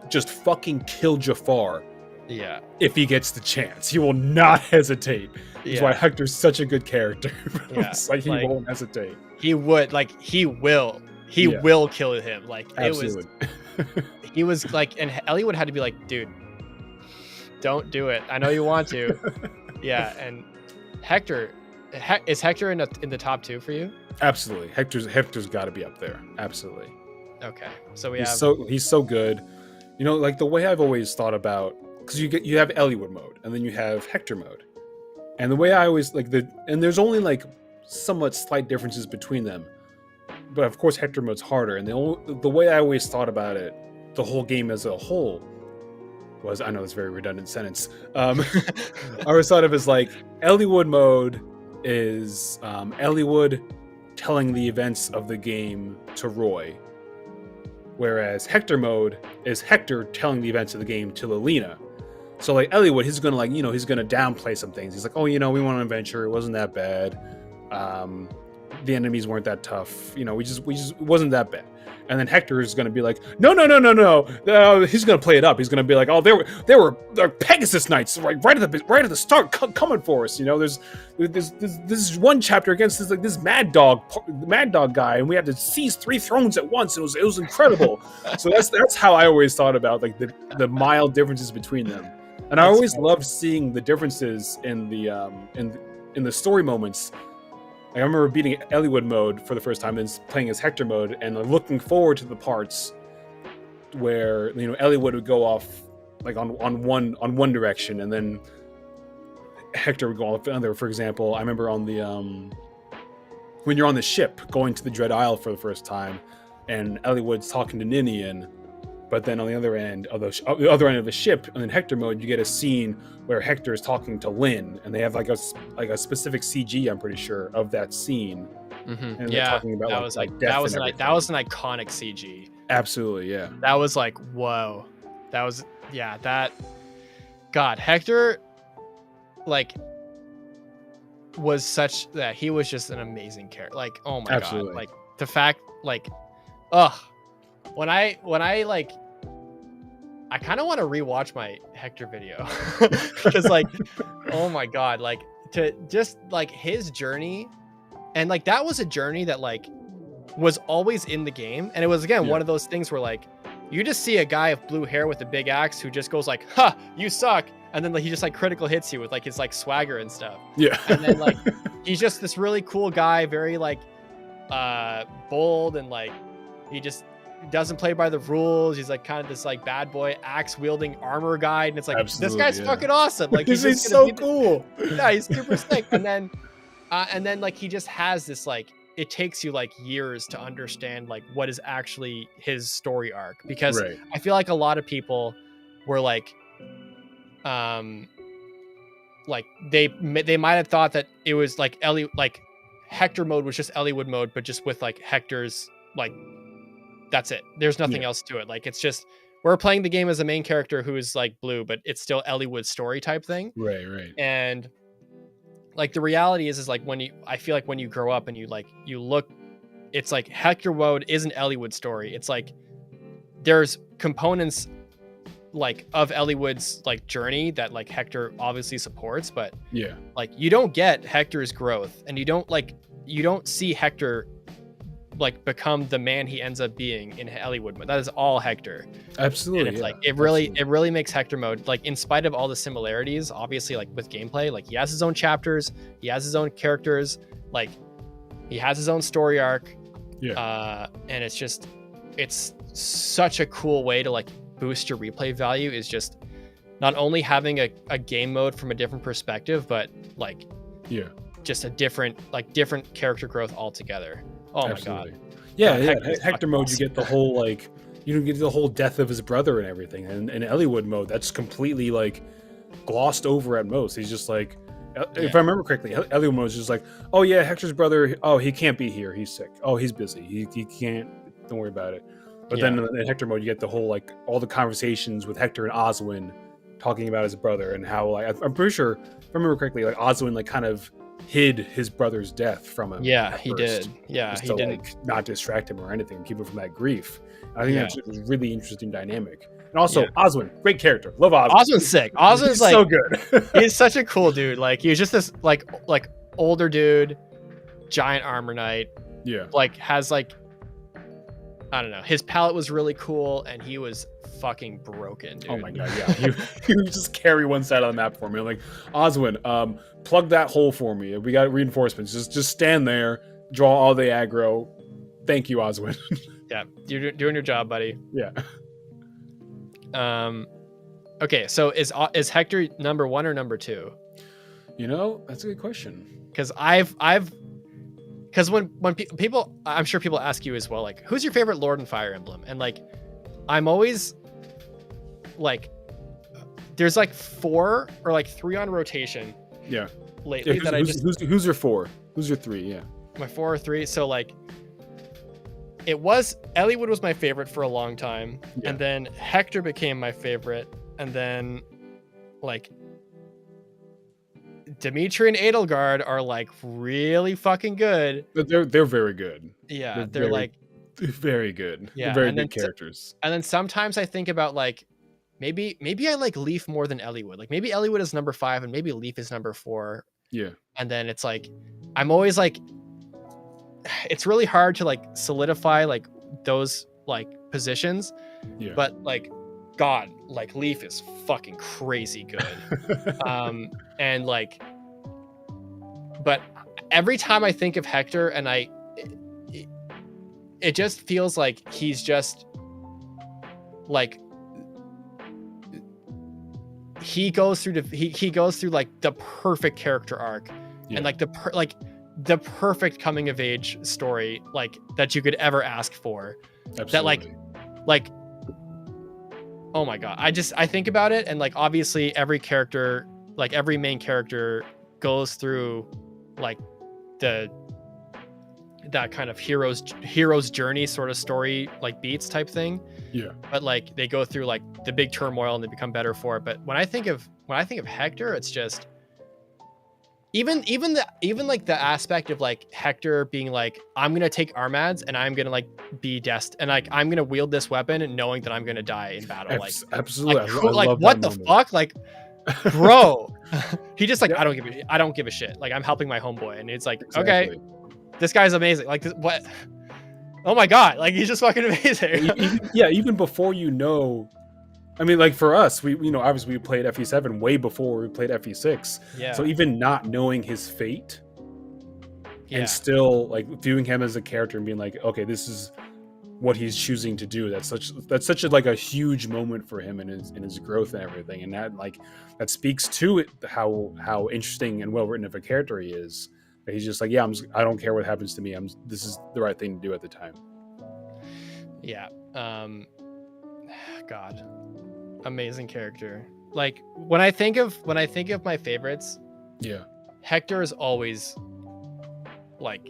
just fucking kill Jafar. Yeah. If he gets the chance, he will not hesitate. That's why Hector's such a good character. It's like he won't hesitate. He would, like, he will kill him. Like, absolutely. He was like, and Eliwood had to be like, dude, don't do it. I know you want to. Yeah. And Hector, is Hector in the top 2 for you? Absolutely. Hector's got to be up there. Absolutely. Okay. So he's so good. You know, like the way I've always thought about, because you have Eliwood mode and then you have Hector mode, and the way I always like and there's only like somewhat slight differences between them, but of course Hector mode's harder. And the way I always thought about it, the whole game as a whole, was, I know it's a very redundant sentence. I always thought of it as like Eliwood mode is Eliwood telling the events of the game to Roy, whereas Hector mode is Hector telling the events of the game to Lilina. So like Eliwood, he's gonna like, he's gonna downplay some things. He's like, oh, we went on an adventure, it wasn't that bad. The enemies weren't that tough. We just it wasn't that bad. And then Hector is gonna be like, no. He's gonna play it up. He's gonna be like, oh, there were Pegasus Knights right at the start coming for us. There's this one chapter against this mad dog guy, and we had to seize 3 thrones at once. It was incredible. So that's how I always thought about like the mild differences between them. And I always loved seeing the differences in the story moments. I remember beating Eliwood mode for the first time and playing as Hector mode, and looking forward to the parts where Eliwood would go off like on one direction, and then Hector would go off another. For example, I remember on the when you're on the ship going to the Dread Isle for the first time, and Eliwood's talking to Ninian, But then on the other end of the other end of the ship, in Hector mode, you get a scene where Hector is talking to Lynn, and they have like a specific CG, I'm pretty sure, of that scene. Mm-hmm. And they're talking about that was death that was and an iconic CG. Absolutely, yeah. That was like, whoa. That was that. God, Hector, like, was such that he was just an amazing character. Like, oh my god, like the fact, like, when I like, I kind of want to rewatch my Hector video because like, oh my god, like to just like his journey, and like that was a journey that like was always in the game, and it was again one of those things where like you just see a guy with blue hair with a big axe who just goes like, "Ha, you suck," and then like he just like critical hits you with like his like swagger and stuff. Yeah, and then like he's just this really cool guy, very like bold, and like he just doesn't play by the rules. He's like kind of this like bad boy axe wielding armor guy, and it's like this guy's fucking awesome. Like he's so cool. Yeah, he's super sick. And then like he just has this like, it takes you like years to understand like what is actually his story arc, because I feel like a lot of people were like they might have thought that it was like Hector mode was just Elliewood mode, but just with like Hector's like, that's it. There's nothing else to it. Like, it's just, we're playing the game as a main character who is like blue, but it's still Elliewood's story type thing. Right. And like the reality is like I feel like when you grow up and you look, it's like Hector mode is an Elliewood story. It's like there's components like of Elliewood's like journey that like Hector obviously supports, but like you don't get Hector's growth, and you don't see Hector like become the man he ends up being in Elliewood mode. That is all Hector. Absolutely. And it's like it really makes Hector mode, like, in spite of all the similarities, obviously, like with gameplay, like he has his own chapters, he has his own characters, like he has his own story arc. And it's such a cool way to like boost your replay value, is just not only having a game mode from a different perspective, but like just a different character growth altogether. Oh Absolutely. My god. Yeah, Hector mode, awesome. You get the whole like, you get the whole death of his brother and everything, and in Elliewood mode that's completely like glossed over at most. He's just like, if I remember correctly, Elliewood mode is just like, oh yeah, Hector's brother, oh he can't be here, he's sick, oh he's busy, he can't, don't worry about it. But then in Hector mode you get the whole like all the conversations with Hector and Oswin talking about his brother, and how like I'm pretty sure, if I remember correctly, like Oswin like kind of hid his brother's death from him. Yeah, he did. Yeah, he didn't, like, not distract him or anything, keep him from that grief. I think that's a really interesting dynamic. And also Oswin, great character. Love Oswin. Oswin's sick. Oswin's like so good. He's such a cool dude. Like, he was just this like older dude, giant armor knight. Yeah. Like, has like, I don't know. His palette was really cool, and he was fucking broken, dude. Oh my god, yeah. He would just carry one side of the map for me. I'm like, Oswin, plug that hole for me. We got reinforcements. Just stand there, draw all the aggro. Thank you, Oswin. Yeah, you're doing your job, buddy. Yeah. Okay, so is Hector number 1 or number 2? You know, that's a good question. Because because when people, I'm sure people ask you as well, like, who's your favorite Lord in Fire Emblem? And like, I'm always like, there's like 4 or like 3 on rotation. Yeah. Lately, who's your 4? Who's your 3? Yeah. My 4 or 3. So like, Elliewood was my favorite for a long time, and then Hector became my favorite, and then like Dimitri and Edelgard are like really fucking good. They're very good. Yeah, they're like very good. Yeah, they're very good characters. And then sometimes I think about like, maybe I like Leaf more than Elliewood. Like, maybe Elliewood is number 5 and maybe Leaf is number 4. Yeah. And then it's like, I'm always like, it's really hard to like solidify like those like positions. Yeah. But like, God, like Leaf is fucking crazy good. And like, but every time I think of Hector, and it just feels like he's just like, he goes through like the perfect character arc, and like the perfect coming of age story, like, that you could ever ask for. Absolutely. That like oh my god, I think about it, and like obviously every character, like every main character goes through like that kind of hero's journey sort of story, like beats type thing. Yeah. But like they go through like the big turmoil and they become better for it. But when I think of Hector, it's just even like the aspect of like Hector being like, I'm gonna take Armads and I'm gonna like be and like I'm gonna wield this weapon and knowing that I'm gonna die in battle. Like Absolutely. like love what the moment. fuck? Like, bro. He just like, Yep. I don't give a shit. Like I'm helping my homeboy, and it's like, Exactly. okay, this guy's amazing. Like what? Oh my god! Like he's just fucking amazing. Even before you know, I mean, like for us, we obviously we played FE7 way before we played FE6. Yeah. So even not knowing his fate, and still like viewing him as a character and being like, okay, this is what he's choosing to do. That's such a like a huge moment for him in his growth and everything, and that speaks to it how interesting and well written of a character he is. He's just like, yeah, I don't care what happens to me. This is the right thing to do at the time. Yeah. God, amazing character. Like when I think of my favorites, yeah, Hector is always like,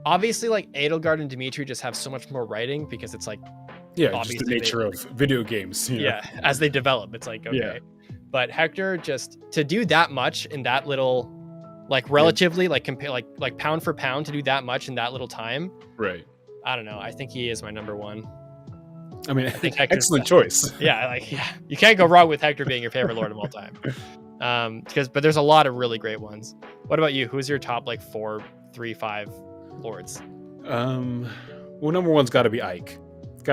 obviously like Edelgard and Dimitri just have so much more writing because it's like, just the nature of video games. Yeah, as they develop, it's like, okay. Yeah. But Hector, just to do that much in that little, like relatively, like compare, like pound for pound, to do that much in that little time. Right. I don't know. I think he is my number one. I mean, I think excellent choice. Yeah, you can't go wrong with Hector being your favorite lord of all time. But there's a lot of really great ones. What about you? Who's your top like 4, 3, 5 lords? Well, number one's got to be Ike. You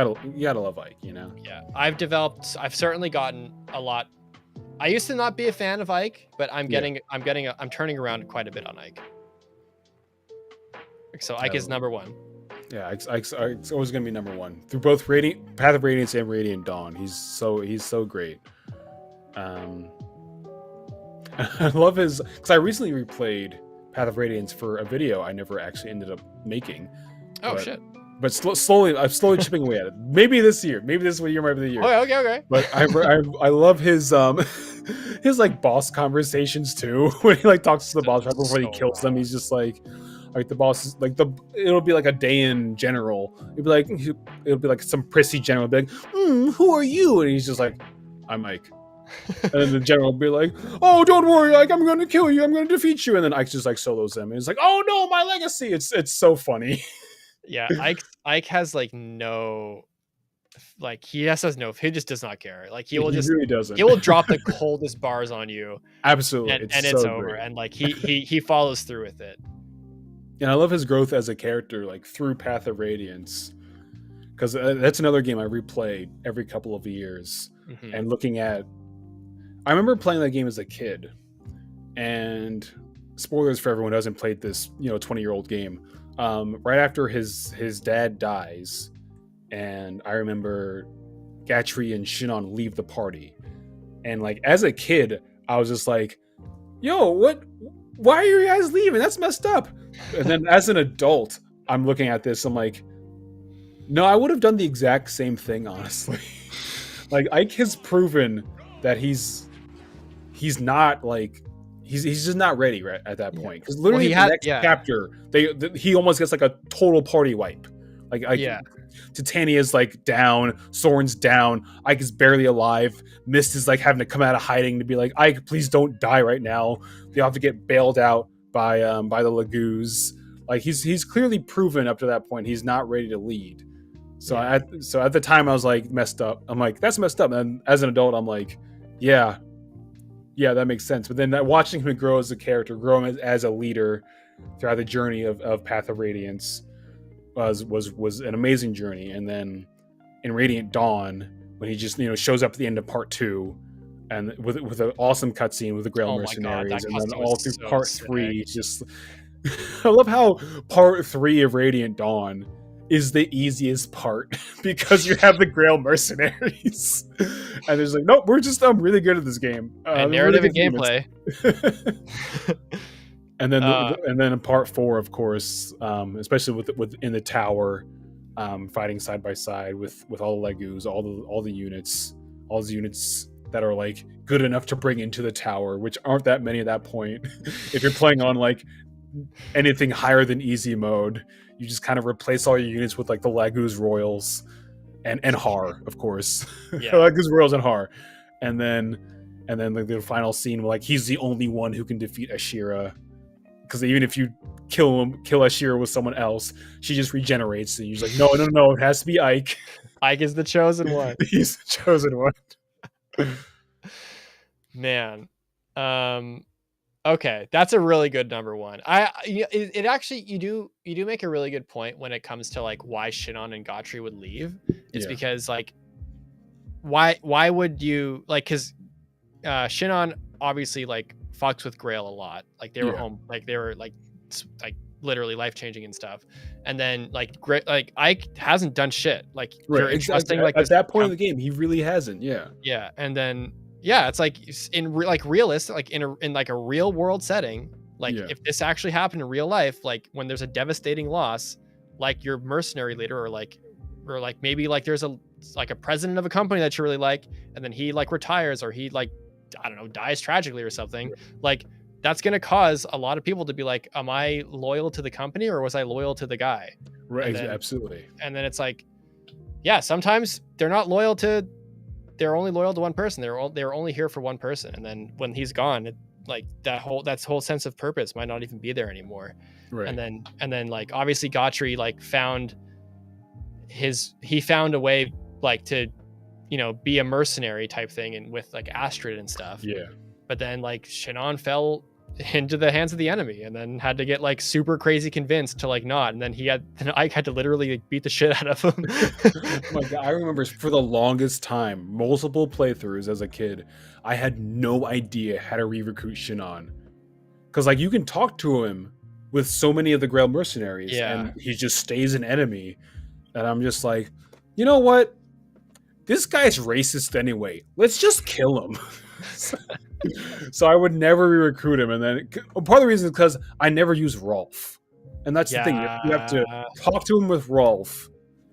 gotta love Ike, you know. Yeah, I've certainly gotten a lot. I used to not be a fan of Ike, but I'm turning around quite a bit on Ike. So Ike is number one. Yeah, Ike's always gonna be number one through both Path of Radiance and Radiant Dawn. He's so great. I love his, because I recently replayed Path of Radiance for a video I never actually ended up making. Shit. But I'm slowly chipping away at it. Maybe this year. Maybe this year might be the year. Okay. But I love his his like boss conversations too. When he like talks to the boss right before he kills them, he's just like the boss is like it'll be like a Dayan general. It'll be like some prissy general, be like, who are you? And he's just like, I'm Mike. And then the general will be like, oh, don't worry, like I'm gonna kill you, I'm gonna defeat you. And then Ike just like solos him. And he's like, oh no, my legacy. It's so funny. Yeah, Ike has like no, like he just does not care. Like he really doesn't. He will drop the coldest bars on you. Absolutely, and it's over. Great. And like he follows through with it. And I love his growth as a character, like through Path of Radiance, because that's another game I replay every couple of years. Mm-hmm. And looking at, I remember playing that game as a kid, and spoilers for everyone who hasn't played this 20-year-old game. Right after his dad dies, and I remember Gatry and Shinon leave the party, and like as a kid I was just like, yo, why are you guys leaving? That's messed up. And then as an adult I'm looking at this, I'm like, no, I would have done the exact same thing, honestly. Like Ike has proven that he's not like, he's just not ready right at that point, because literally the next chapter he almost gets like a total party wipe. Titania's like down, Soren's down, Ike is barely alive, Mist is like having to come out of hiding to be like, Ike, please don't die right now. They have to get bailed out by the Lagoos. Like he's clearly proven up to that point he's not ready to lead. So at the time I was like messed up. I'm like, that's messed up. And as an adult I'm like, yeah, that makes sense. But then watching him grow as a character, grow him as a leader throughout the journey of Path of Radiance was an amazing journey. And then in Radiant Dawn, when he just shows up at the end of part 2, and with an awesome cutscene with the Grail Mercenaries, and then all through part 3, it's just I love how part 3 of Radiant Dawn is the easiest part because you have the Grail Mercenaries, and there's like, nope, we're just really good at this game. And narrative and gameplay. And then in part 4, of course, especially with in the tower, fighting side by side with all the Legus, all the units, all those units that are like good enough to bring into the tower, which aren't that many at that point. If you're playing on like anything higher than easy mode, you just kind of replace all your units with like the Legus Royals and Har, of course. Yeah. Legus Royals and Har, and then like the final scene where like he's the only one who can defeat Ashira, because even if you kill Ashira with someone else, she just regenerates, and you're just like, no, it has to be Ike. Ike is the chosen one. He's the chosen one. Man, okay, that's a really good number one. It actually, you do make a really good point when it comes to like why Shinon and Gotri would leave. It's because like why would you like, because Shinon obviously like fucks with Grail a lot. Like they were home, like they were like literally life changing and stuff. And then like Ike hasn't done shit. Like you're entrusting like at that point in the game, he really hasn't. Yeah. And then it's like realistic, like in like a real world setting, like if this actually happened in real life, like when there's a devastating loss, like your mercenary leader or like maybe like there's a president of a company that you really like, and then he like retires, or he like, I don't know, dies tragically or something, like that's going to cause a lot of people to be like, am I loyal to the company or was I loyal to the guy? Right. Absolutely. And then it's like, sometimes they're not loyal to, they're only loyal to one person. They're only here for one person. And then when he's gone, like that whole sense of purpose might not even be there anymore. Right. And then like, obviously Gotri like found a way like to, be a mercenary type thing, and with like Astrid and stuff. Yeah. But then like Shinon fell into the hands of the enemy, and then had to get like super crazy convinced to like not, and then Ike had to literally like, beat the shit out of him. Oh my God, I remember for the longest time, multiple playthroughs as a kid, I had no idea how to re-recruit Shinon, because like you can talk to him with so many of the Grail mercenaries, and he just stays an enemy, and I'm just like, you know what, this guy's racist anyway, let's just kill him. So I would never re-recruit him, and then part of the reason is because I never use Rolf, and that's the thing. You have to talk to him with Rolf,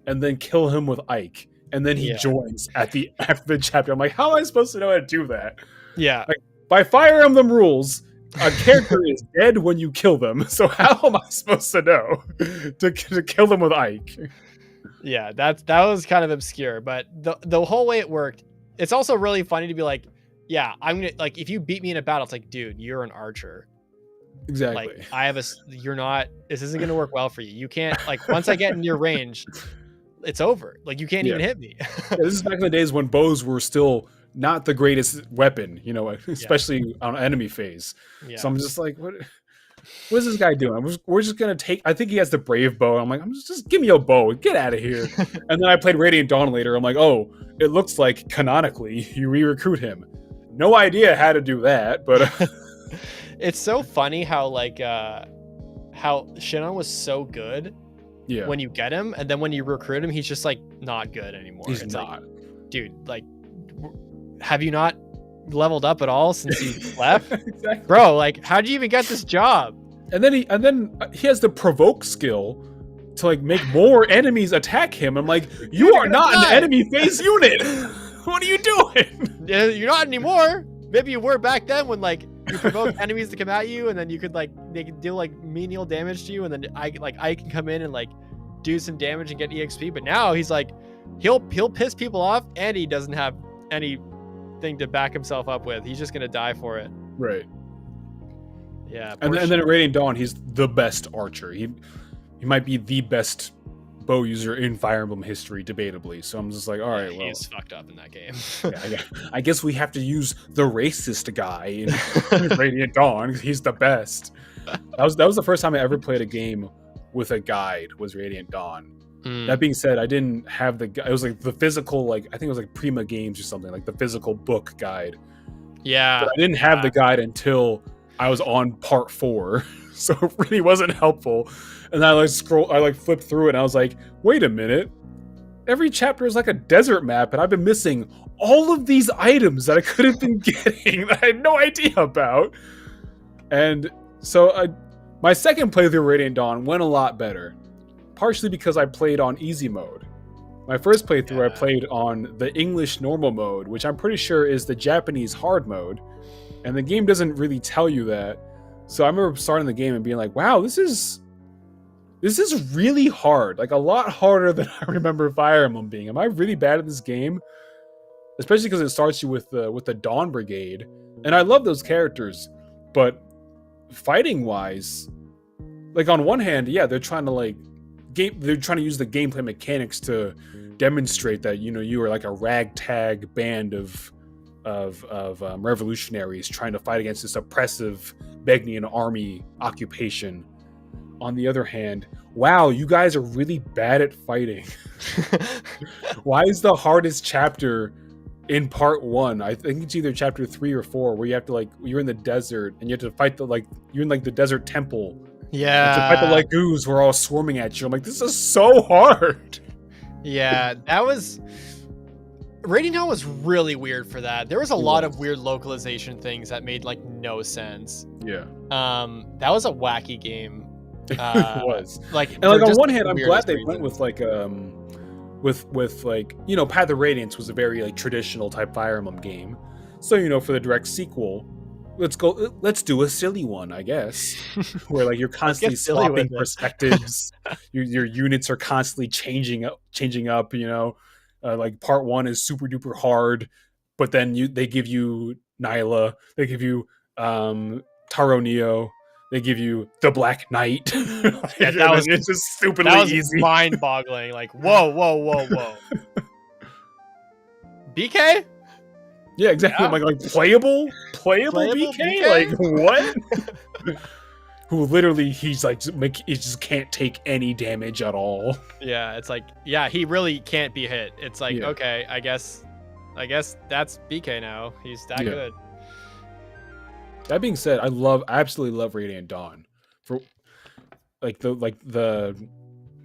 and then kill him with Ike, and then he joins after the chapter. I'm like, how am I supposed to know how to do that? Yeah, like, by Fire Emblem rules, a character is dead when you kill them. So how am I supposed to know to kill them with Ike? Yeah, that was kind of obscure, but the whole way it worked, it's also really funny to be like, yeah, I'm gonna, like, if you beat me in a battle, it's like, dude, you're an archer. Exactly. Like, you're not, this isn't gonna work well for you. You can't, like, once I get in your range, it's over. Like, you can't even hit me. This is back in the days when bows were still not the greatest weapon, especially on enemy phase. Yeah. So I'm just like, what is this guy doing? We're just gonna take, I think he has the brave bow. I'm like, just give me a bow, get out of here. And then I played Radiant Dawn later. I'm like, oh, it looks like canonically you re-recruit him. No idea how to do that, but it's so funny how like how Shinon was so good when you get him, and then when you recruit him, he's just like not good anymore. He's not. Like, dude, like, have you not leveled up at all since you left? Exactly. Bro, like, how'd you even get this job? And then he has the provoke skill to like make more enemies attack him. I'm like, you are not an enemy phase unit. What are you doing? You're not anymore. Maybe you were back then when like you provoked enemies to come at you, and then you could like, they could deal like menial damage to you, and then I can come in and like do some damage and get EXP. But now he's like, he'll piss people off, and he doesn't have anything to back himself up with. He's just gonna die for it. Right. Yeah. And then at Radiant Dawn, he's the best archer. He might be the best bow user in Fire Emblem history, debatably. So I'm just like, all right, well, he's fucked up in that game. I guess we have to use the racist guy in Radiant Dawn. He's the best. That was the first time I ever played a game with a guide, was Radiant Dawn. That being said, I didn't have the, it was like the physical, like I think it was like Prima Games or something, like the physical book guide. Yeah. But I didn't have the guide until I was on part 4. So it really wasn't helpful. And I flipped through it, and I was like, wait a minute. Every chapter is like a desert map, and I've been missing all of these items that I could have been getting that I had no idea about. And so my second playthrough of Radiant Dawn went a lot better. partially because I played on easy mode. My first playthrough, I Yeah. played on the English normal mode, which I'm pretty sure is the Japanese hard mode. And the game doesn't really tell you that. So I remember starting the game and being like, wow, this is really hard. Like a lot harder than I remember Fire Emblem being. Am I really bad at this game? Especially because it starts you with the Dawn Brigade. And I love those characters, but fighting wise, like on one hand, yeah, they're trying to use the gameplay mechanics to demonstrate that, you know, you are like a ragtag band of revolutionaries trying to fight against this oppressive Begnian army occupation. On the other hand, wow, you guys are really bad at fighting. Why is the hardest chapter in part 1? I think it's either chapter 3 or 4, where you have to you're in the desert and you have to fight you're in the desert temple. Yeah. To fight the Lagoos who are all swarming at you. I'm like, this is so hard. Yeah, that was... Radiant Dawn was really weird for that. There was a lot of weird localization things that made no sense. Yeah. That was a wacky game. It was. And on one hand, I'm glad they went reasons. with Path of Radiance was a very traditional type Fire Emblem game. So, for the direct sequel, let's do a silly one, I guess. Where you're constantly swapping perspectives. your units are constantly changing up, part 1 is super duper hard, but then they give you Nyla, they give you Taro Neo, they give you the Black Knight. It's just stupidly easy. Mind-boggling. Whoa. BK? Yeah, exactly. Yeah. I'm playable BK? What? Who literally he just can't take any damage at all. Yeah, it's he really can't be hit. It's okay, I guess that's BK now. He's that good. That being said, I absolutely love Radiant Dawn for the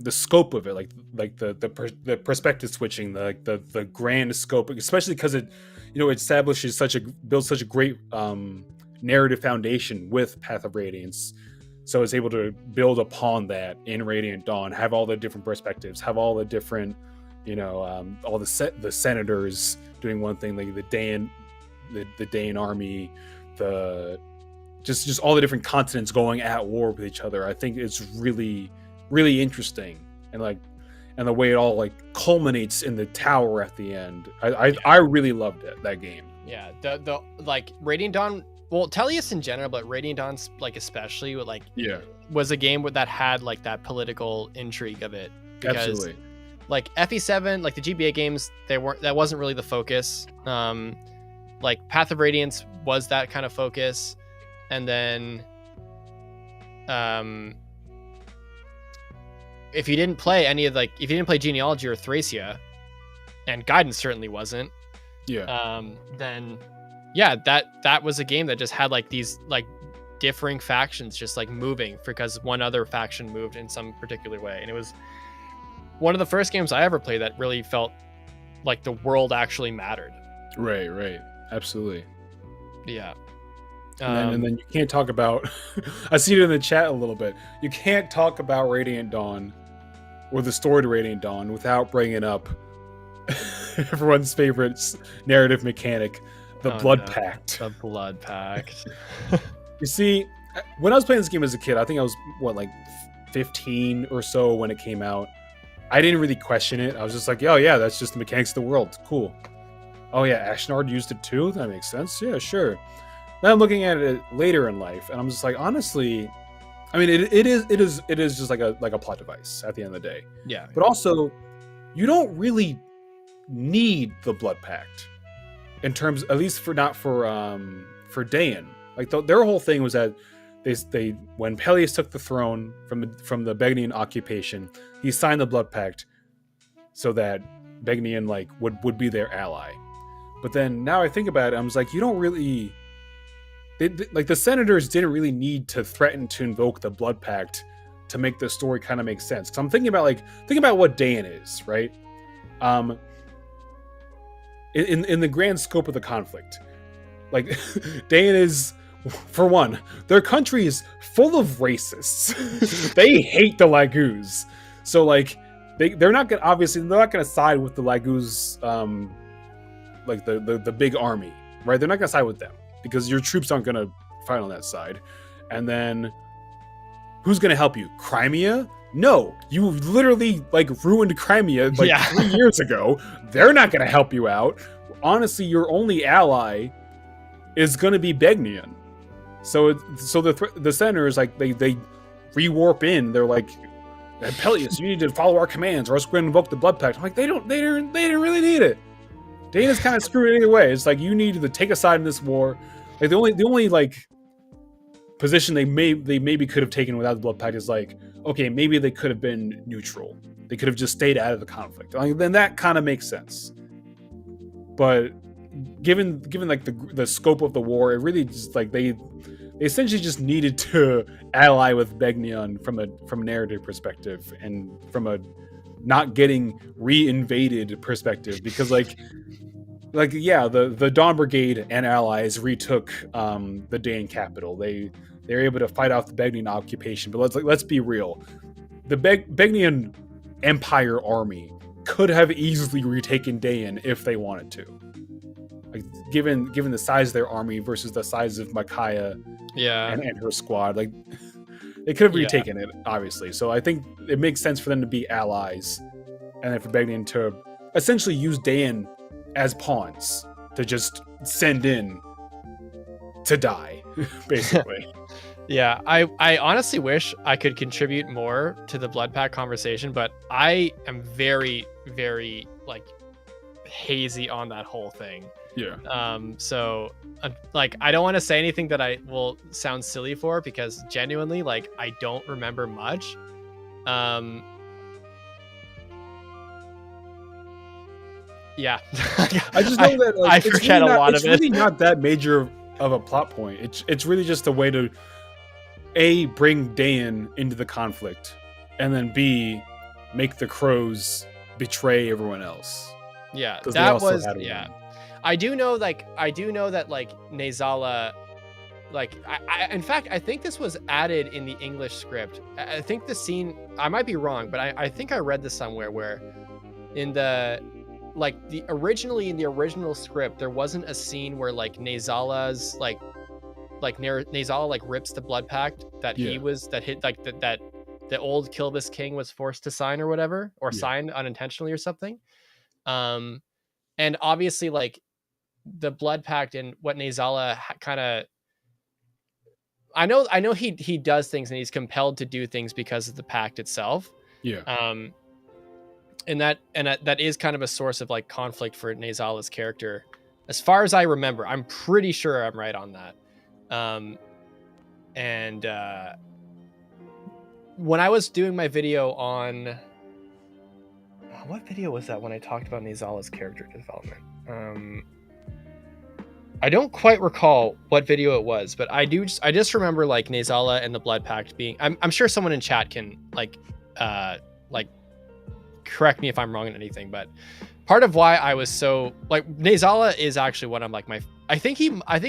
scope of it, the perspective switching, the grand scope, especially because it establishes builds such a great narrative foundation with Path of Radiance. So it's able to build upon that in Radiant Dawn, have all the different perspectives, have all the different, all the senators doing one thing, like the Daean army, just all the different continents going at war with each other. I think it's really, really interesting, and the way it all culminates in the tower at the end. I really loved it, that game. Yeah, the Radiant Dawn. Well, Tellius in general, but Radiant Dawn's especially was a game that had that political intrigue of it. Because, absolutely. FE7, the GBA games, that wasn't really the focus. Path of Radiance was that kind of focus, and then if you didn't play if you didn't play Genealogy or Thracia, and Guidance certainly wasn't, then that was a game that just had these differing factions just moving because one other faction moved in some particular way, and it was one of the first games I ever played that really felt like the world actually mattered. Right, absolutely. Yeah. And then you can't talk about I see it in the chat a little bit. You can't talk about Radiant Dawn or the story to Radiant Dawn without bringing up everyone's favorite narrative mechanic, the Blood Pact. The Blood Pact. You see, when I was playing this game as a kid, I think I was 15 or so when it came out. I didn't really question it. I was just oh yeah, that's just the mechanics of the world. Cool. Oh yeah, Ashnard used it too? That makes sense. Yeah, sure. Then I'm looking at it later in life, and I'm just honestly, I mean, it is just like a plot device at the end of the day. Yeah. But also, you don't really need the Blood Pact, in terms, at least for Daean. Their whole thing was that they when Peleus took the throne from the Begnian occupation, he signed the Blood Pact so that Begnian would be their ally. But then now I think about it, I'm just you don't really. The senators didn't really need to threaten to invoke the Blood Pact to make the story kind of make sense. Because I'm thinking about what Daean is, right? In the grand scope of the conflict, Daean is, for one, their country is full of racists. They hate the Lagoos. So like they're not gonna, obviously they're not gonna side with the Laguz, like the big army, right? They're not gonna side with them because your troops aren't gonna fight on that side. And then who's gonna help you? Crimea? No, you literally like ruined Crimea like 3 years ago. They're not gonna help you out. Honestly, your only ally is gonna be Begnion. So the senators, like they rewarp in. They're like, Peleus, you need to follow our commands, or else we're going to invoke the Blood Pact. I'm like, they didn't really need it. Dana's kind of screwed either way. It's like, you need to take a side in this war. Like the only like position they maybe could have taken without the Blood Pact is like, okay, maybe they could have been neutral. They could have just stayed out of the conflict. Like, then that kind of makes sense. But given like the scope of the war, it really just like they essentially just needed to ally with Begnion from a narrative perspective and from a not getting re-invaded perspective, because like yeah, the Dawn Brigade and allies retook the Dane capital. They're able to fight off the Begnion occupation, but let's be real. The Begnion Empire army could have easily retaken Dain if they wanted to. Like, given the size of their army versus the size of Micaiah and her squad, like they could have retaken it, obviously. So I think it makes sense for them to be allies, and then for Begnion to essentially use Dain as pawns to just send in to die, basically. Yeah, I honestly wish I could contribute more to the Blood Pact conversation, but I am very, very like hazy on that whole thing. Yeah. So like I don't want to say anything that I will sound silly for, because genuinely like I don't remember much. Yeah. I just know that like, I forget really a lot of it. It's really not that major of a plot point. It's really just a way to A, bring Dain into the conflict, and then B, make the Crows betray everyone else. Yeah, that was I do know that like Nazala, like I in fact I think this was added in the English script. I think the scene, I might be wrong, but I think I read this somewhere where in the originally in the original script there wasn't a scene where like Nazala's like Nazala like rips the Blood Pact that he was that the old Kilbis king was forced to sign or whatever, or signed unintentionally or something. And obviously like the Blood Pact and what Nazala kind of, I know he does things and he's compelled to do things because of the pact itself. And that is kind of a source of like conflict for Nazala's character, as far as I remember. I'm pretty sure I'm right on that. When I was doing my video on what video was that when I talked about Nazala's character development? I don't quite recall what video it was, but I just remember like Nazala and the Blood Pact being, I'm sure someone in chat can like correct me if I'm wrong on anything, but part of why I was so like, Nazala is actually one of like I think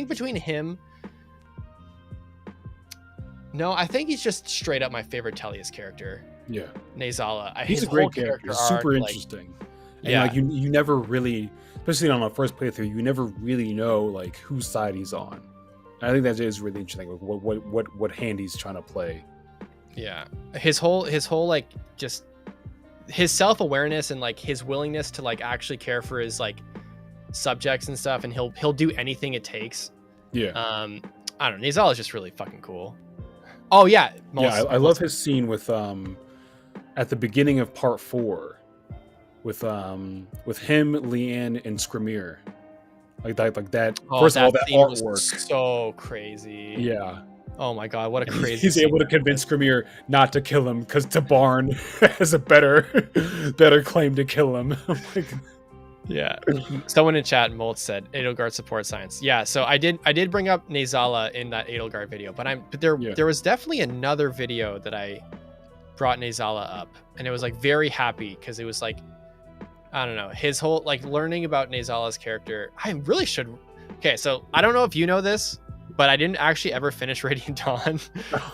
between him, no, I think he's just straight up my favorite Tellius character. Yeah, Nazala. He's a great character. Super interesting. And like you never really, especially on a first playthrough, you never really know like whose side he's on. And I think that is really interesting. Like, what hand he's trying to play. Yeah, his whole like just his self-awareness and like his willingness to like actually care for his like subjects and stuff, and he'll do anything it takes. Yeah. I don't know. Nazala is just really fucking cool. Oh yeah. I love his scene with at the beginning of part 4 with him, Leanne, and Skrimir. Like that. Oh, first of all, that artwork was so crazy. Yeah. Oh my god, what a crazy! He's able to convince Skrimir not to kill him because Tabarn has a better claim to kill him. Yeah. Someone in chat, Molt, said Edelgard support science. Yeah, so I did bring up Nazala in that Edelgard video, but there was definitely another video that I brought Nazala up, and it was like very happy because it was like, I don't know, his whole like learning about Nazala's character. I really should. Okay, so I don't know if you know this, but I didn't actually ever finish Radiant Dawn.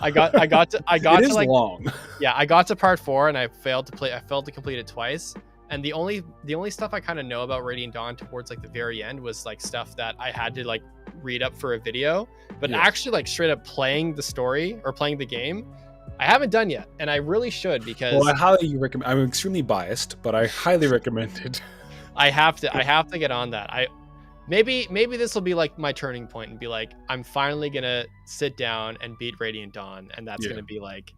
I got to It is like long. yeah, I got to part 4 and I failed to complete it twice. And the only stuff I kind of know about Radiant Dawn towards like the very end was like stuff that I had to like read up for a video, but actually like straight up playing the story or playing the game, I haven't done yet, and I really should, because Well, I highly recommend. I'm extremely biased, but I highly recommend it. I have to get on that. Maybe this will be like my turning point and be like, I'm finally gonna sit down and beat Radiant Dawn, and that's gonna be like,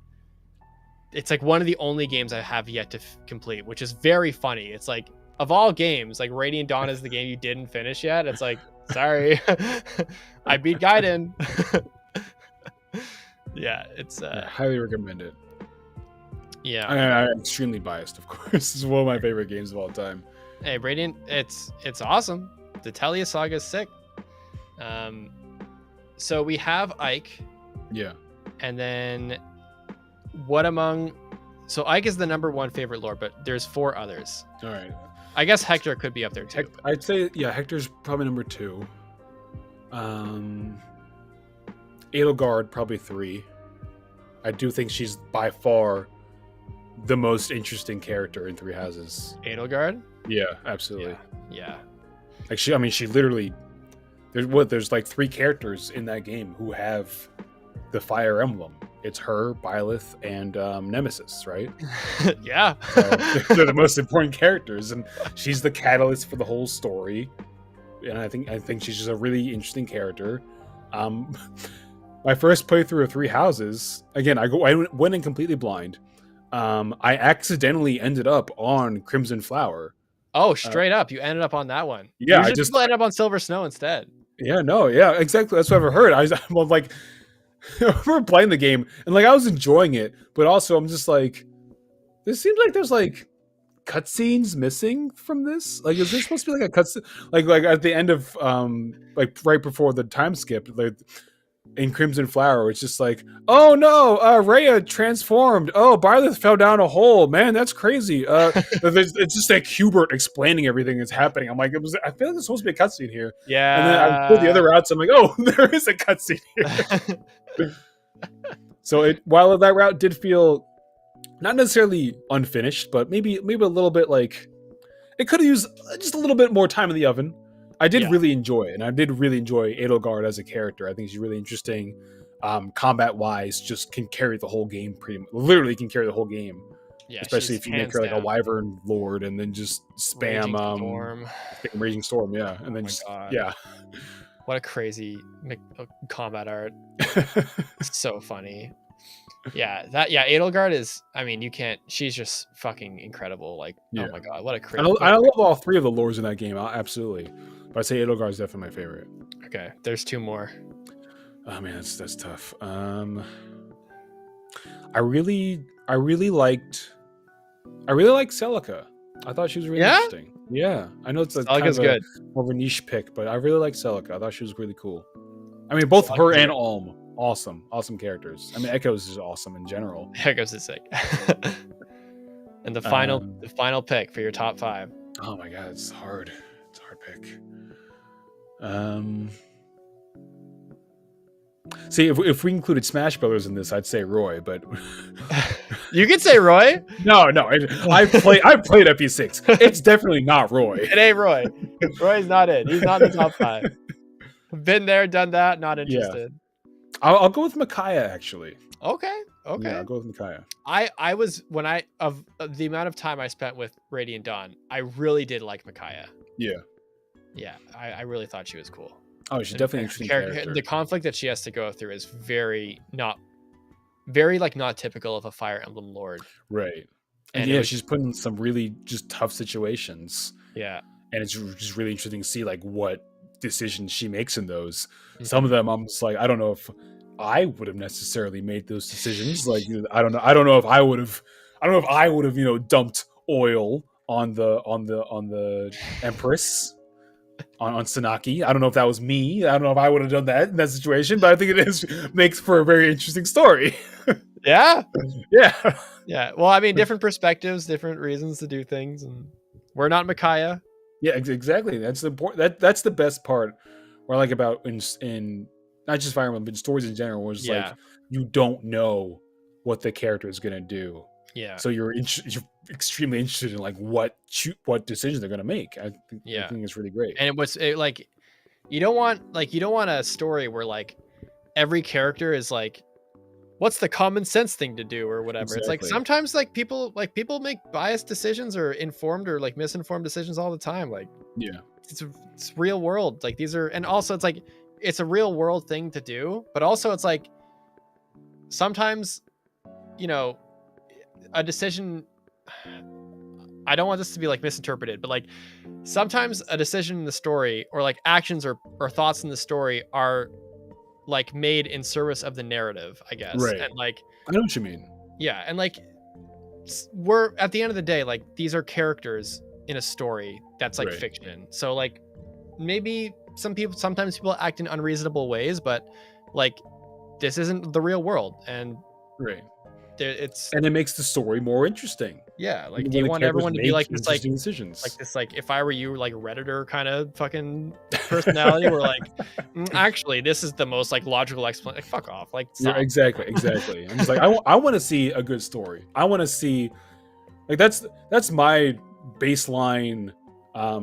it's like one of the only games I have yet to complete, which is very funny. It's like, of all games, like Radiant Dawn is the game you didn't finish yet. It's like, sorry, I beat Gaiden. Yeah, it's highly recommend it. Yeah, I'm extremely biased, of course. It's one of my favorite games of all time. Hey, Radiant, it's awesome. The Telia Saga is sick. So we have Ike. Yeah. And then so Ike is the #1 favorite lord, but there's 4 others. All right. I guess Hector could be up there too. I'd say, yeah, Hector's probably number 2. Edelgard probably 3. I do think she's by far the most interesting character in Three Houses. Edelgard? Yeah, absolutely. Yeah. Like she literally, there's like 3 characters in that game who have the Fire Emblem. It's her, Byleth, and Nemesis, right? Yeah. So they're the most important characters, and she's the catalyst for the whole story. And I think she's just a really interesting character. My first playthrough of Three Houses, again, I went in completely blind. I accidentally ended up on Crimson Flower. Oh, straight up, you ended up on that one. Yeah, I just ended up on Silver Snow instead. Yeah, no, yeah, exactly. That's what I've heard. I'm like, I remember playing the game and like I was enjoying it, but also I'm just like, this seems like there's like cutscenes missing from this. Like, is there supposed to be like a cutscene, like at the end of like right before the time skip, like in Crimson Flower, it's just like, oh no, Rhea transformed. Oh, Byleth fell down a hole. Man, that's crazy. It's just like Hubert explaining everything that's happening. I'm like, I feel like there's supposed to be a cutscene here. Yeah. And then I pulled the other routes. I'm like, oh, there is a cutscene here. So while that route did feel not necessarily unfinished, but maybe a little bit like it could have used just a little bit more time in the oven. I did really enjoy it, and I did really enjoy Edelgard as a character. I think she's really interesting. Combat-wise, just can carry the whole game literally can carry the whole game. Yeah, especially if you make her like a Wyvern Lord and then just spam Raging Storm, yeah. And then yeah. What a crazy combat art. So funny. Yeah, Edelgard is, I mean, she's just fucking incredible. Like, oh my god, what a crazy. I love all 3 of the lords in that game, absolutely. But I'd say Edelgard is definitely my favorite. Okay, there's 2 more. Oh man, that's tough. I really liked Celica. I thought she was really interesting. Yeah, I know it's Celica's good. More of a niche pick, but I really liked Celica. I thought she was really cool. I mean, both her and Alm, awesome characters. I mean, Echoes is awesome in general. Echoes is sick. And the final pick for your top 5. Oh my god, it's hard. It's a hard pick. See, if we included Smash Brothers in this, I'd say Roy, but you could say Roy. No, I've played FE6. It's definitely not Roy. It ain't Roy. Roy's not in. He's not in the top 5. Been there, done that. Not interested. Yeah. I'll go with Micaiah actually. Okay. Yeah, I'll go with Micaiah. I was of the amount of time I spent with Radiant Dawn, I really did like Micaiah. Yeah. Yeah, I really thought she was cool. Oh, she's definitely an interesting character. The conflict that she has to go through is very not typical of a Fire Emblem Lord. Right. And yeah, she's put in some really just tough situations. Yeah. And it's just really interesting to see like what decisions she makes in those. Mm-hmm. Some of them I'm just like, I don't know if I would have necessarily made those decisions. Like, I don't know if I would have, dumped oil on the Empress. On Sanaki. I don't know if that was me. I don't know if I would have done that in that situation, but I think it makes for a very interesting story. Yeah. Yeah. Yeah. Well, I mean, different perspectives, different reasons to do things, and we're not Micaiah. Yeah, exactly. That's the important. That's the best part. What I like about in not just Fire Emblem, but stories in general, was Yeah. like you don't know what the character is gonna do. Yeah. So you're extremely interested in like what decisions they're gonna make. I think it's really great. And like you don't want a story where like every character is like, what's the common sense thing to do or whatever. Exactly. It's like sometimes like people make biased decisions or informed or like misinformed decisions all the time. Like, yeah, it's real world. Like these are, and also it's like, it's a real world thing to do, but also it's like sometimes, you know, a decision, I don't want this to be like misinterpreted, but like sometimes a decision in the story or like actions or thoughts in the story are like made in service of the narrative, I guess. Right. And like, I know what you mean. Yeah. And like, we're at the end of the day, like these are characters in a story that's like fiction. So like maybe sometimes people act in unreasonable ways, but like this isn't the real world. And and it makes the story more interesting. Yeah, like do you want everyone to be like this, like decisions, like this, like if I were you, like Redditor kind of fucking personality, where like actually this is the most like logical explanation. Like fuck off, like yeah, exactly. I'm just like I want to see a good story. I want to see like that's my baseline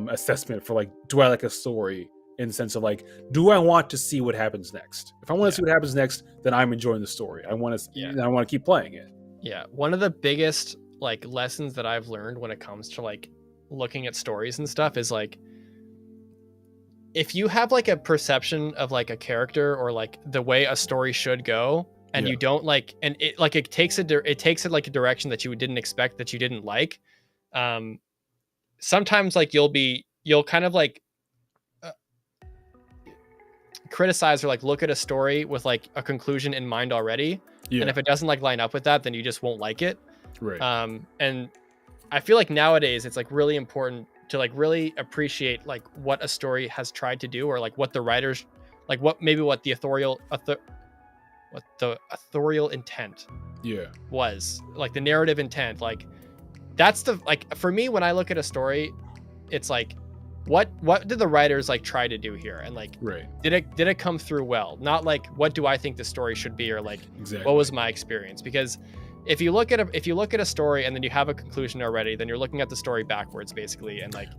assessment for like, do I like a story in the sense of like, do I want to see what happens next? If I want to see what happens next, then I'm enjoying the story. I want to keep playing it. Yeah, one of the biggest like lessons that I've learned when it comes to like looking at stories and stuff is like, if you have like a perception of like a character or like the way a story should go, and you don't like, and it like it takes it like a direction that you didn't expect, that you didn't like, sometimes like you'll kind of like criticize or like look at a story with like a conclusion in mind already, and if it doesn't like line up with that, then you just won't like it. And I feel like nowadays it's like really important to like really appreciate like what a story has tried to do, or like what the writers, like what the authorial intent was, like the narrative intent. Like that's the, like for me when I look at a story, it's like what did the writers like try to do here, and like did it come through well, not like what do I think the story should be, or like what was my experience. Because if you look at a story and then you have a conclusion already, then you're looking at the story backwards basically, and like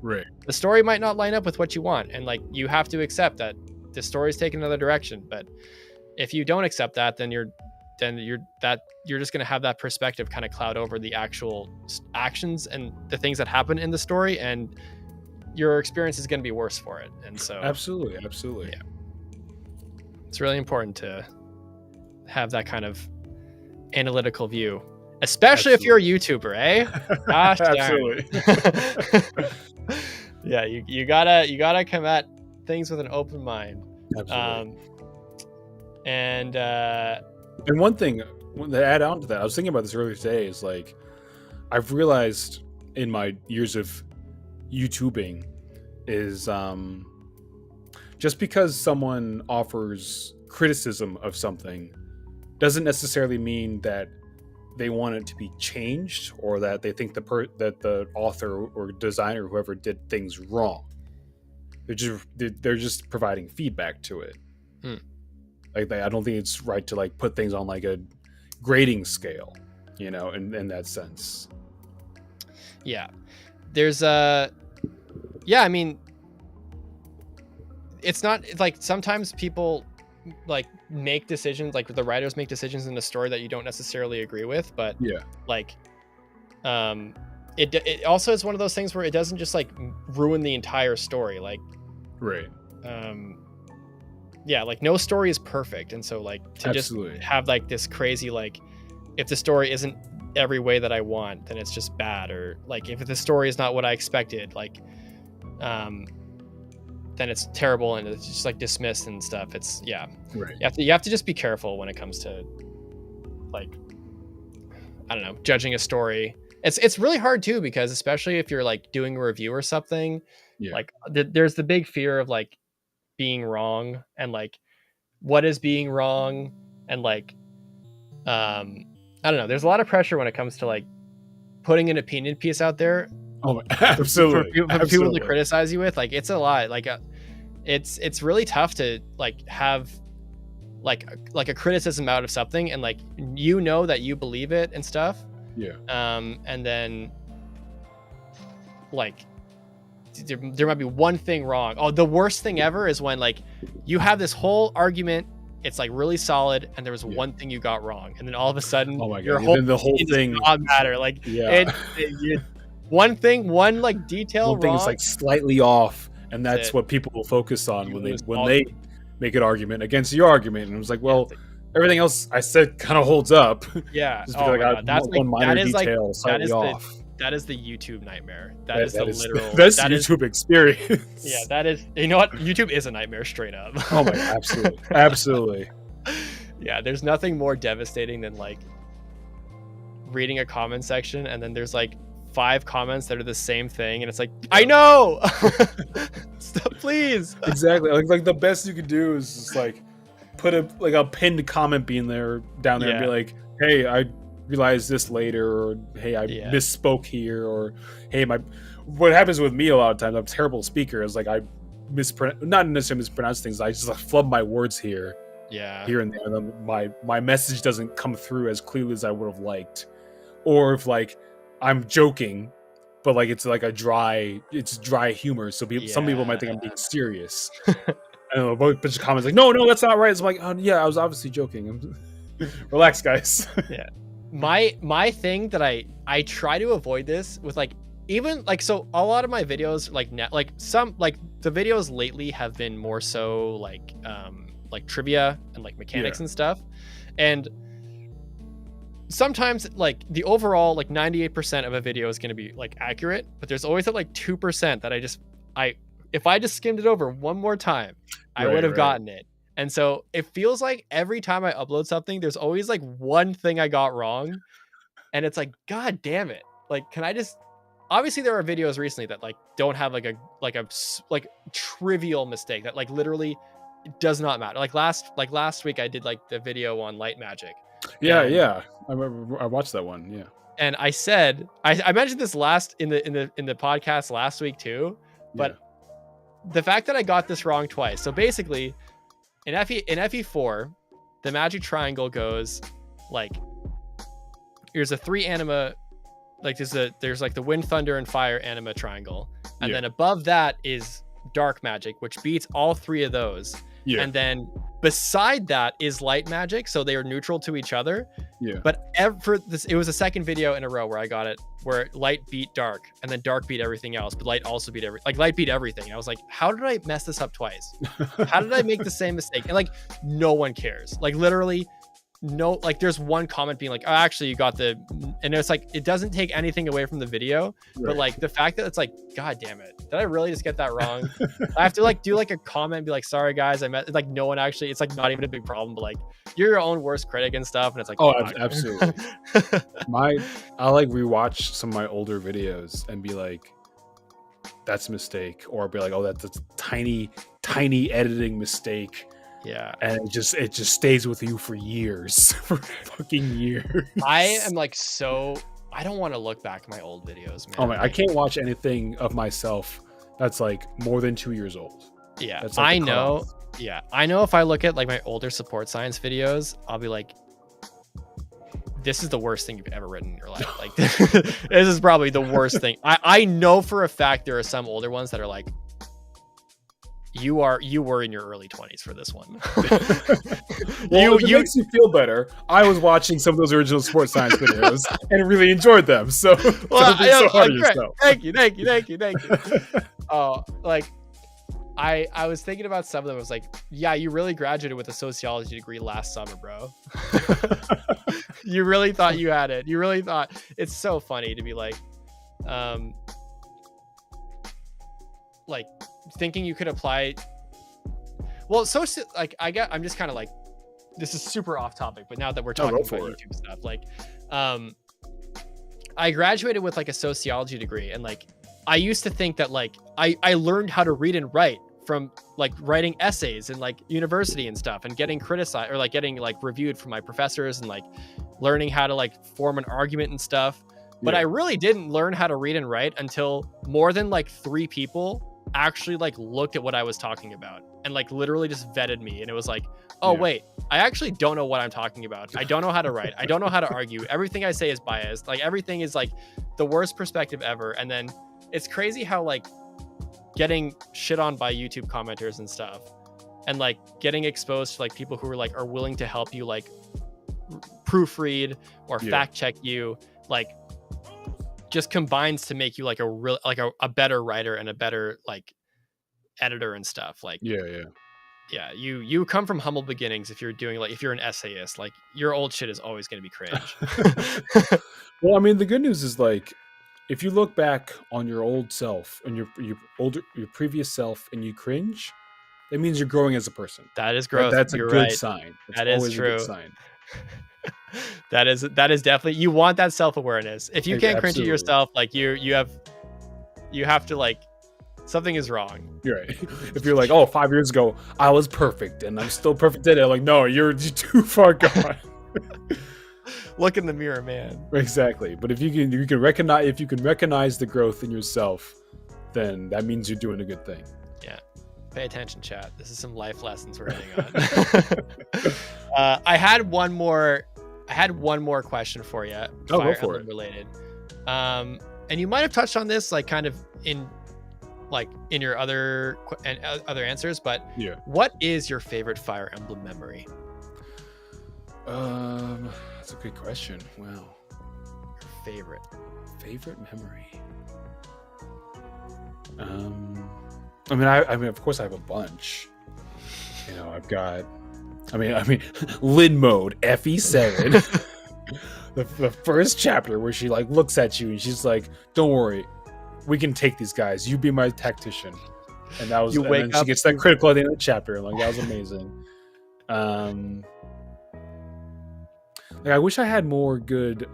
the story might not line up with what you want, and like you have to accept that the story's taking another direction. But if you don't accept that, then you're just going to have that perspective kind of cloud over the actual actions and the things that happen in the story, and your experience is going to be worse for it. And so absolutely yeah, it's really important to have that kind of analytical view, especially if you're a YouTuber, eh? Gosh, absolutely. Yeah, you gotta come at things with an open mind. Absolutely. And one thing to add on to that, I was thinking about this earlier today, is like I've realized in my years of YouTubing is just because someone offers criticism of something doesn't necessarily mean that they want it to be changed, or that they think that the author or designer, whoever, did things wrong. They're just providing feedback to it. Like I don't think it's right to like put things on like a grading scale, you know, in that sense. Yeah, there's I mean, it's not like sometimes people like make decisions, like the writers make decisions in the story that you don't necessarily agree with, but like it also is one of those things where it doesn't just like ruin the entire story, like like no story is perfect. And so like to just have like this crazy, like if the story isn't every way that I want, then it's just bad, or like if the story is not what I expected, like then it's terrible and it's just like dismissed and stuff. It's you have to just be careful when it comes to like, I don't know, judging a story. It's really hard too, because especially if you're like doing a review or something, like there's the big fear of like being wrong, and like what is being wrong, and like I don't know, there's a lot of pressure when it comes to like putting an opinion piece out there. Oh, absolutely. For people to criticize you with, like it's a lot. Like it's really tough to like have like a criticism out of something, and like you know that you believe it and stuff. Yeah. And then like there might be one thing wrong. Oh, the worst thing ever is when like you have this whole argument, it's like really solid, and there was one thing you got wrong, and then all of a sudden your whole the whole thing does not matter. Like one thing, one like detail one thing wrong is like slightly off, and that's what people will focus on when they make an argument against your argument. And it was like, well, everything else I said kind of holds up. Yeah. Just because That's one minor detail slightly off. That is the YouTube nightmare. That is literal. That's YouTube experience. Yeah, that is. You know what? YouTube is a nightmare straight up. Oh my God, absolutely, absolutely. Yeah, there's nothing more devastating than like reading a comment section and then there's like 5 comments that are the same thing, and it's like, I know. Stop, please. Exactly. Like the best you could do is just like put a pinned comment down there and be like, hey, I realized this later, or hey, I misspoke here, or hey, what happens with me a lot of times, I'm a terrible speaker, is like I not necessarily mispronounce things, I just like flub my words here and there, and then my message doesn't come through as clearly as I would have liked. Or if like I'm joking, but like it's like dry humor, so some people might think I'm being serious. I don't know, a bunch of comments like, no, that's not right. It's like, I was obviously joking. Relax, guys. Yeah. My thing that I try to avoid this with, like, even like, so a lot of my videos like some like the videos lately have been more so like trivia and like mechanics and stuff, and sometimes like the overall like 98% of a video is going to be like accurate, but there's always that like 2% that if I just skimmed it over one more time, I would have gotten it. And so it feels like every time I upload something, there's always like one thing I got wrong, and it's like, God damn it. Like, can I just, obviously there are videos recently that like don't have like a trivial mistake that like literally does not matter. Like last week I did like the video on light magic. Yeah. I watched that one. Yeah. And I said, I mentioned this in the podcast last week too, but the fact that I got this wrong twice. So basically in FE4, the magic triangle goes like, here's a 3 anima, like there's like the wind, thunder, and fire anima triangle. And then above that is dark magic, which beats all 3 of those. Yeah. And then beside that is light magic, so they are neutral to each other. Yeah. But it was the second video in a row where I got it, where light beat dark, and then dark beat everything else, but light also beat light beat everything. And I was like, how did I mess this up twice? How did I make the same mistake? And like, no one cares. Like literally, no, like there's one comment being like, oh, actually you got and it's like, it doesn't take anything away from the video, but like the fact that it's like, God damn it, did I really just get that wrong? I have to like do like a comment and be like, sorry guys, like no one actually, it's like not even a big problem, but like you're your own worst critic and stuff, and it's like, oh, absolutely. I like rewatch some of my older videos and be like, that's a mistake, or be like, oh, that's a tiny editing mistake. Yeah, and it just stays with you for years, for fucking years. I am like, so I don't want to look back at my old videos, man. Oh man, I can't watch anything of myself that's like more than 2 years old. Yeah, that's like I know. Yeah, I know if I look at like my older support science videos, I'll be like, this is the worst thing you've ever written in your life. Like, this is probably the worst thing. I know for a fact there are some older ones that are like, you were in your early 20s for this one. Well, it makes you feel better. I was watching some of those original sports science videos and really enjoyed them. So, don't be so hard on yourself. Thank you. Like I was thinking about some of them. I was like, yeah, you really graduated with a sociology degree last summer, bro. You really thought you had it. You really thought. It's so funny to be like thinking you could apply. Well, so like I'm just kind of like, this is super off topic, but now that we're talking about YouTube stuff, like I graduated with like a sociology degree, and like I used to think that like I learned how to read and write from like writing essays in like university and stuff, and getting criticized or like getting like reviewed from my professors, and like learning how to like form an argument and stuff. But I really didn't learn how to read and write until more than like 3 people actually like looked at what I was talking about and like literally just vetted me, and it was like, oh Yeah. wait, I actually don't know what I'm talking about. I don't know how to write. I don't know how to argue. Everything I say is biased. Like everything is like the worst perspective ever. And then it's crazy how like getting shit on by YouTube commenters and stuff, and like getting exposed to like people who are willing to help you like proofread or fact check you, like just combines to make you like a real like a better writer and a better like editor and stuff. Like you come from humble beginnings. If you're doing like, if you're an essayist, like your old shit is always going to be cringe. Well, I mean, the good news is like, if you look back on your old self and your previous self and you cringe, that means you're growing as a person. That is growth. That's a You're good right. sign. It's that is always true. A good sign. that is definitely, you want that self-awareness. If you can't cringe at yourself, like you have to like, something is wrong. You're right. If you're like, oh, 5 years ago I was perfect and I'm still perfect today, like, no, you're too far gone. Look in the mirror, man. Exactly. But if you can recognize the growth in yourself, then that means you're doing a good thing. Yeah. Pay attention, chat. This is some life lessons we're hitting on. I had one more question for you. Oh, Fire go for Emblem it. related. And you might have touched on this, like kind of in your other answers, but what is your favorite Fire Emblem memory? That's a good question. Wow. Favorite memory. I mean, of course I have a bunch. You know, I've got, I mean, Lin mode, FE7. the first chapter where she like looks at you and she's like, "Don't worry, we can take these guys. You be my tactician." And that was, and then she gets that critical at the end of the chapter. Like, that was amazing. Like, I wish I had more good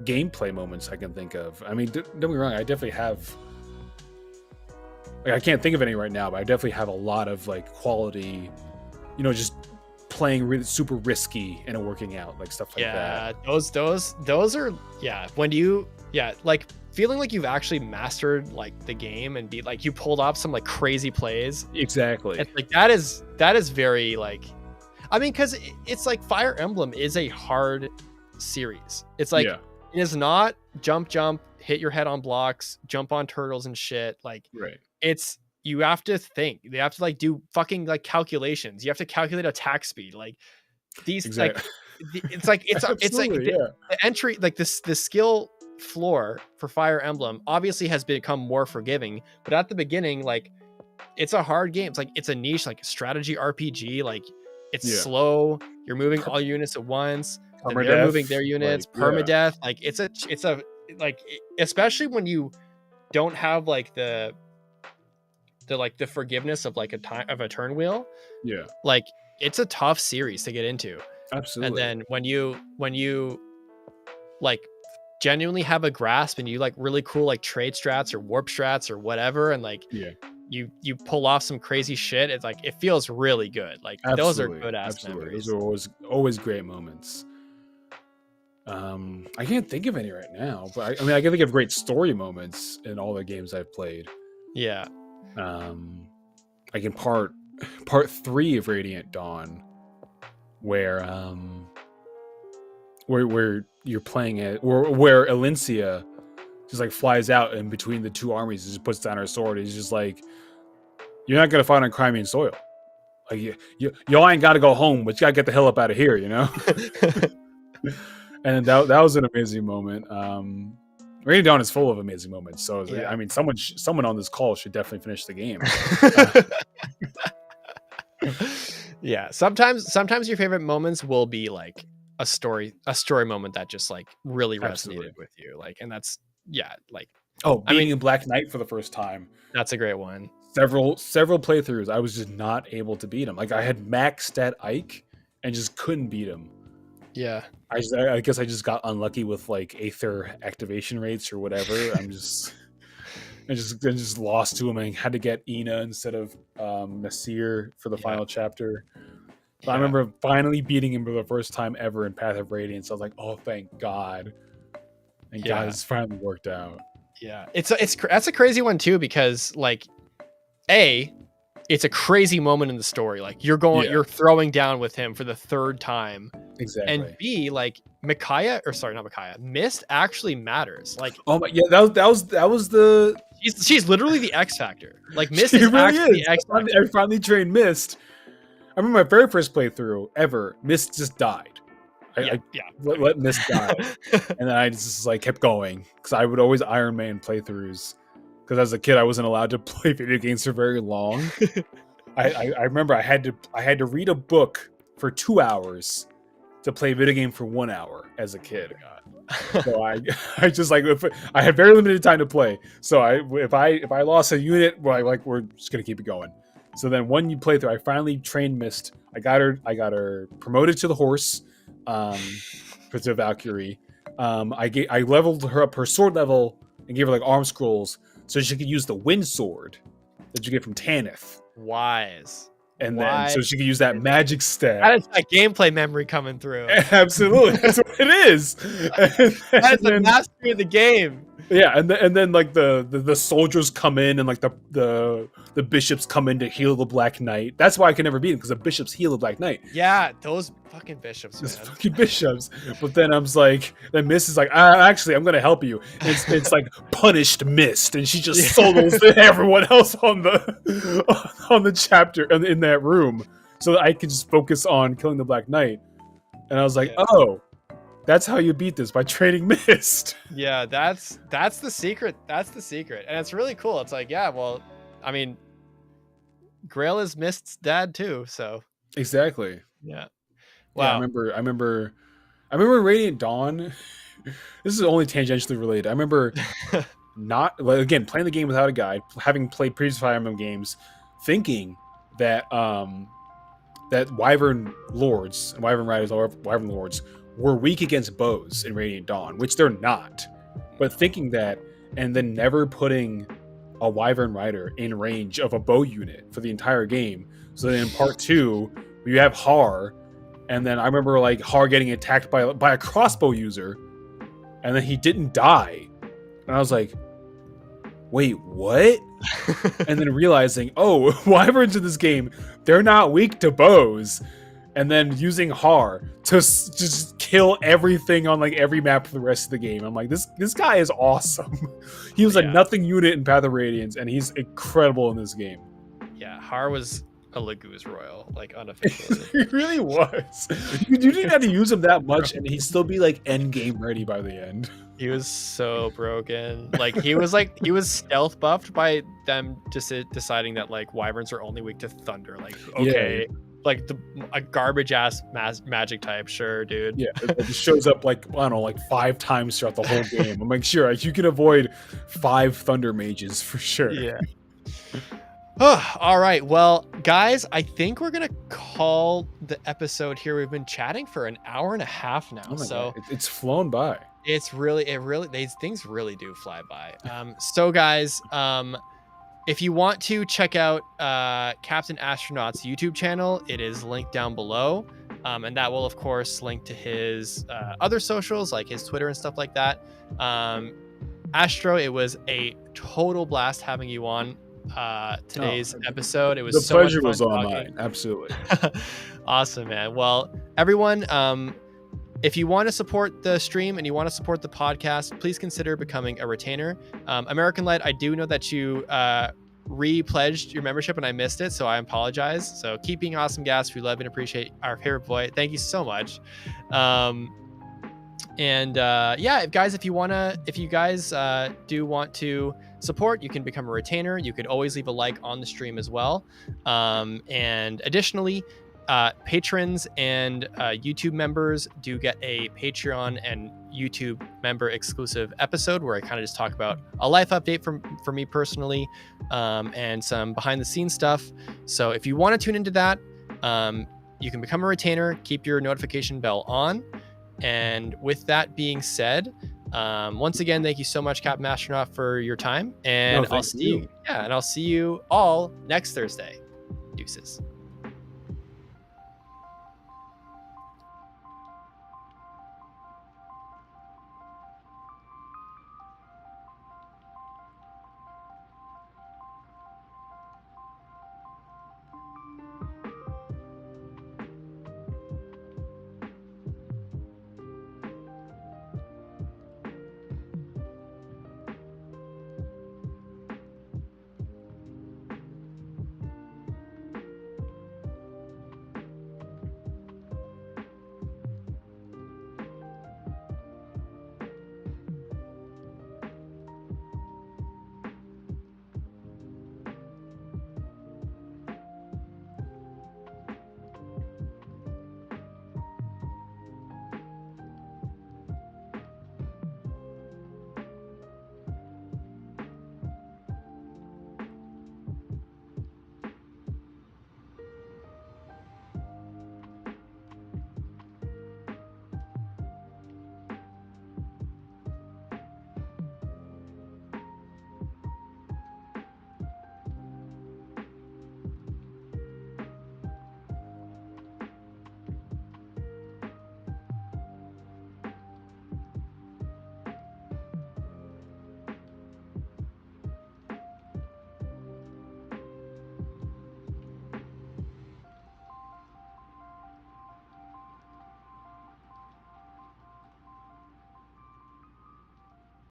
gameplay moments I can think of. I mean, don't get me wrong, I definitely have. Like, I can't think of any right now, but I definitely have a lot of like quality, you know, just playing really super risky and working out, like stuff like that. Yeah, those are, yeah. When you, like feeling like you've actually mastered like the game and be like, you pulled off some like crazy plays. Exactly. It's like that is very like, I mean, because it's like Fire Emblem is a hard series. It's like, it is not jump, hit your head on blocks, jump on turtles and shit. Like, it's, you have to think. They have to like do fucking like calculations. You have to calculate attack speed. Like these, like it's like it's like the entry, like the skill floor for Fire Emblem obviously has become more forgiving, but at the beginning, like it's a hard game. It's like it's a niche, like strategy RPG. Like it's slow. You're moving all units at once. And they're moving their units. Like, permadeath. Like it's a like, especially when you don't have like the forgiveness of like a turn wheel. Like it's a tough series to get into. Absolutely. And then when you like genuinely have a grasp and you like really cool like trade strats or warp strats or whatever, and like you pull off some crazy shit, it's like it feels really good. Like those are good ass memories. Those are always great moments. I can't think of any right now, but I mean, I can think of great story moments in all the games I've played. Like in part 3 of Radiant Dawn, where you're playing it, where Alencia just like flies out in between the two armies and just puts down her sword. He's just like, you're not gonna fight on Crimean soil. Like y'all ain't got to go home, but you gotta get the hell up out of here, you know. And that was an amazing moment. Radiant Dawn is full of amazing moments. So I mean, someone on this call should definitely finish the game. Sometimes your favorite moments will be like a story moment that just like really resonated with you. Like, and that's like, beating Black Knight for the first time. That's a great one. Several playthroughs, I was just not able to beat him. Like, I had max stat Ike and just couldn't beat him. I guess I just got unlucky with like Aether activation rates or whatever. I just lost to him and had to get Ina instead of Nasir for the final chapter. I remember finally beating him for the first time ever in Path of Radiance. I was like, oh, thank God. And God, it's finally worked out. Yeah, that's a crazy one too, because like, it's a crazy moment in the story. Like you're throwing down with him for the third time. Exactly. And B, like Mist actually matters. Like, oh my, yeah, that was the. She's literally the X factor. Like Mist She is really actually is. the X factor. I finally trained Mist. I remember my very first playthrough ever. Mist just died. I let Mist die, and then I just like kept going because I would always Iron Man playthroughs. Because as a kid, I wasn't allowed to play video games for very long. I remember I had to read a book for 2 hours to play a video game for 1 hour as a kid. So I just like, if I had very limited time to play. So if I lost a unit, well, we're just gonna keep it going. So then when you play through, I finally trained Mist. I got her promoted to the horse, to Valkyrie. I leveled her up her sword level and gave her like arm scrolls so she could use the wind sword that you get from Tanith. Wise. And then so she could use that magic stat. That is that gameplay memory coming through. Absolutely, that's what it is. That is the mastery of the game. Yeah, and then like the soldiers come in, and like the bishops come in to heal the Black Knight. That's why I can never beat him, because the bishops heal the Black Knight. Yeah, those fucking bishops, Those man. fucking bishops. But then I'm like, then Mist is like, actually, I'm gonna help you. It's like punished Mist, and she just solos everyone else on the chapter in that room, so that I can just focus on killing the Black Knight. And I was like, oh. That's how you beat this, by training Mist. Yeah, that's the secret. That's the secret. And it's really cool. It's like, yeah, well, I mean, Grail is Mist's dad too, so. Exactly. Yeah. Wow. Yeah, I remember Radiant Dawn. This is only tangentially related. I remember again playing the game without a guide, having played previous Fire Emblem games, thinking that that Wyvern Lords and Wyvern Riders or Wyvern Lords were weak against bows in Radiant Dawn, which they're not. But thinking that, and then never putting a Wyvern Rider in range of a bow unit for the entire game. So then in part 2, you have Har, and then I remember like Har getting attacked by a crossbow user, and then he didn't die. And I was like, wait, what? And then realizing, oh, Wyverns in this game, they're not weak to bows. And then using Har to just kill everything on like every map for the rest of the game. I'm like, this guy is awesome. He was a nothing unit in Path of Radiance, and he's incredible in this game. Yeah, Har was a Laguz Royal, like unofficially. He really was. You didn't have to use him that much, and he'd still be like end game ready by the end. He was so broken. Like he was stealth buffed by them just deciding that like Wyverns are only weak to thunder. Like, okay. Yeah. Like a garbage ass magic type, sure, dude. Yeah, it shows up like I don't know, like 5 times throughout the whole game. I'm like, sure, like, you can avoid 5 thunder mages for sure. Yeah. All right, well, guys, I think we're gonna call the episode here. We've been chatting for an hour and a half now, so it's flown by. It's really these things really do fly by. So guys, if you want to check out Captain Astronaut's YouTube channel, it is linked down below. And that will, of course, link to his other socials, like his Twitter and stuff like that. Astro, it was a total blast having you on today's episode. It was the so pleasure much fun was all talking. mine. Absolutely. Awesome, man. Well, everyone, if you want to support the stream and you want to support the podcast, please consider becoming a retainer. American Light, I do know that you re-pledged your membership and I missed it, so I apologize. So keep being awesome, guys. We love and appreciate our favorite boy. Thank you so much. Yeah, guys, if you guys do want to support, you can become a retainer. You could always leave a like on the stream as well. And additionally, patrons and YouTube members do get a Patreon and YouTube member exclusive episode where I kind of just talk about a life update for me personally, and some behind the scenes stuff. So if you want to tune into that, you can become a retainer, keep your notification bell on. And with that being said, once again, thank you so much, Captain Astronaut, for your time. And I'll see you all next Thursday. Deuces.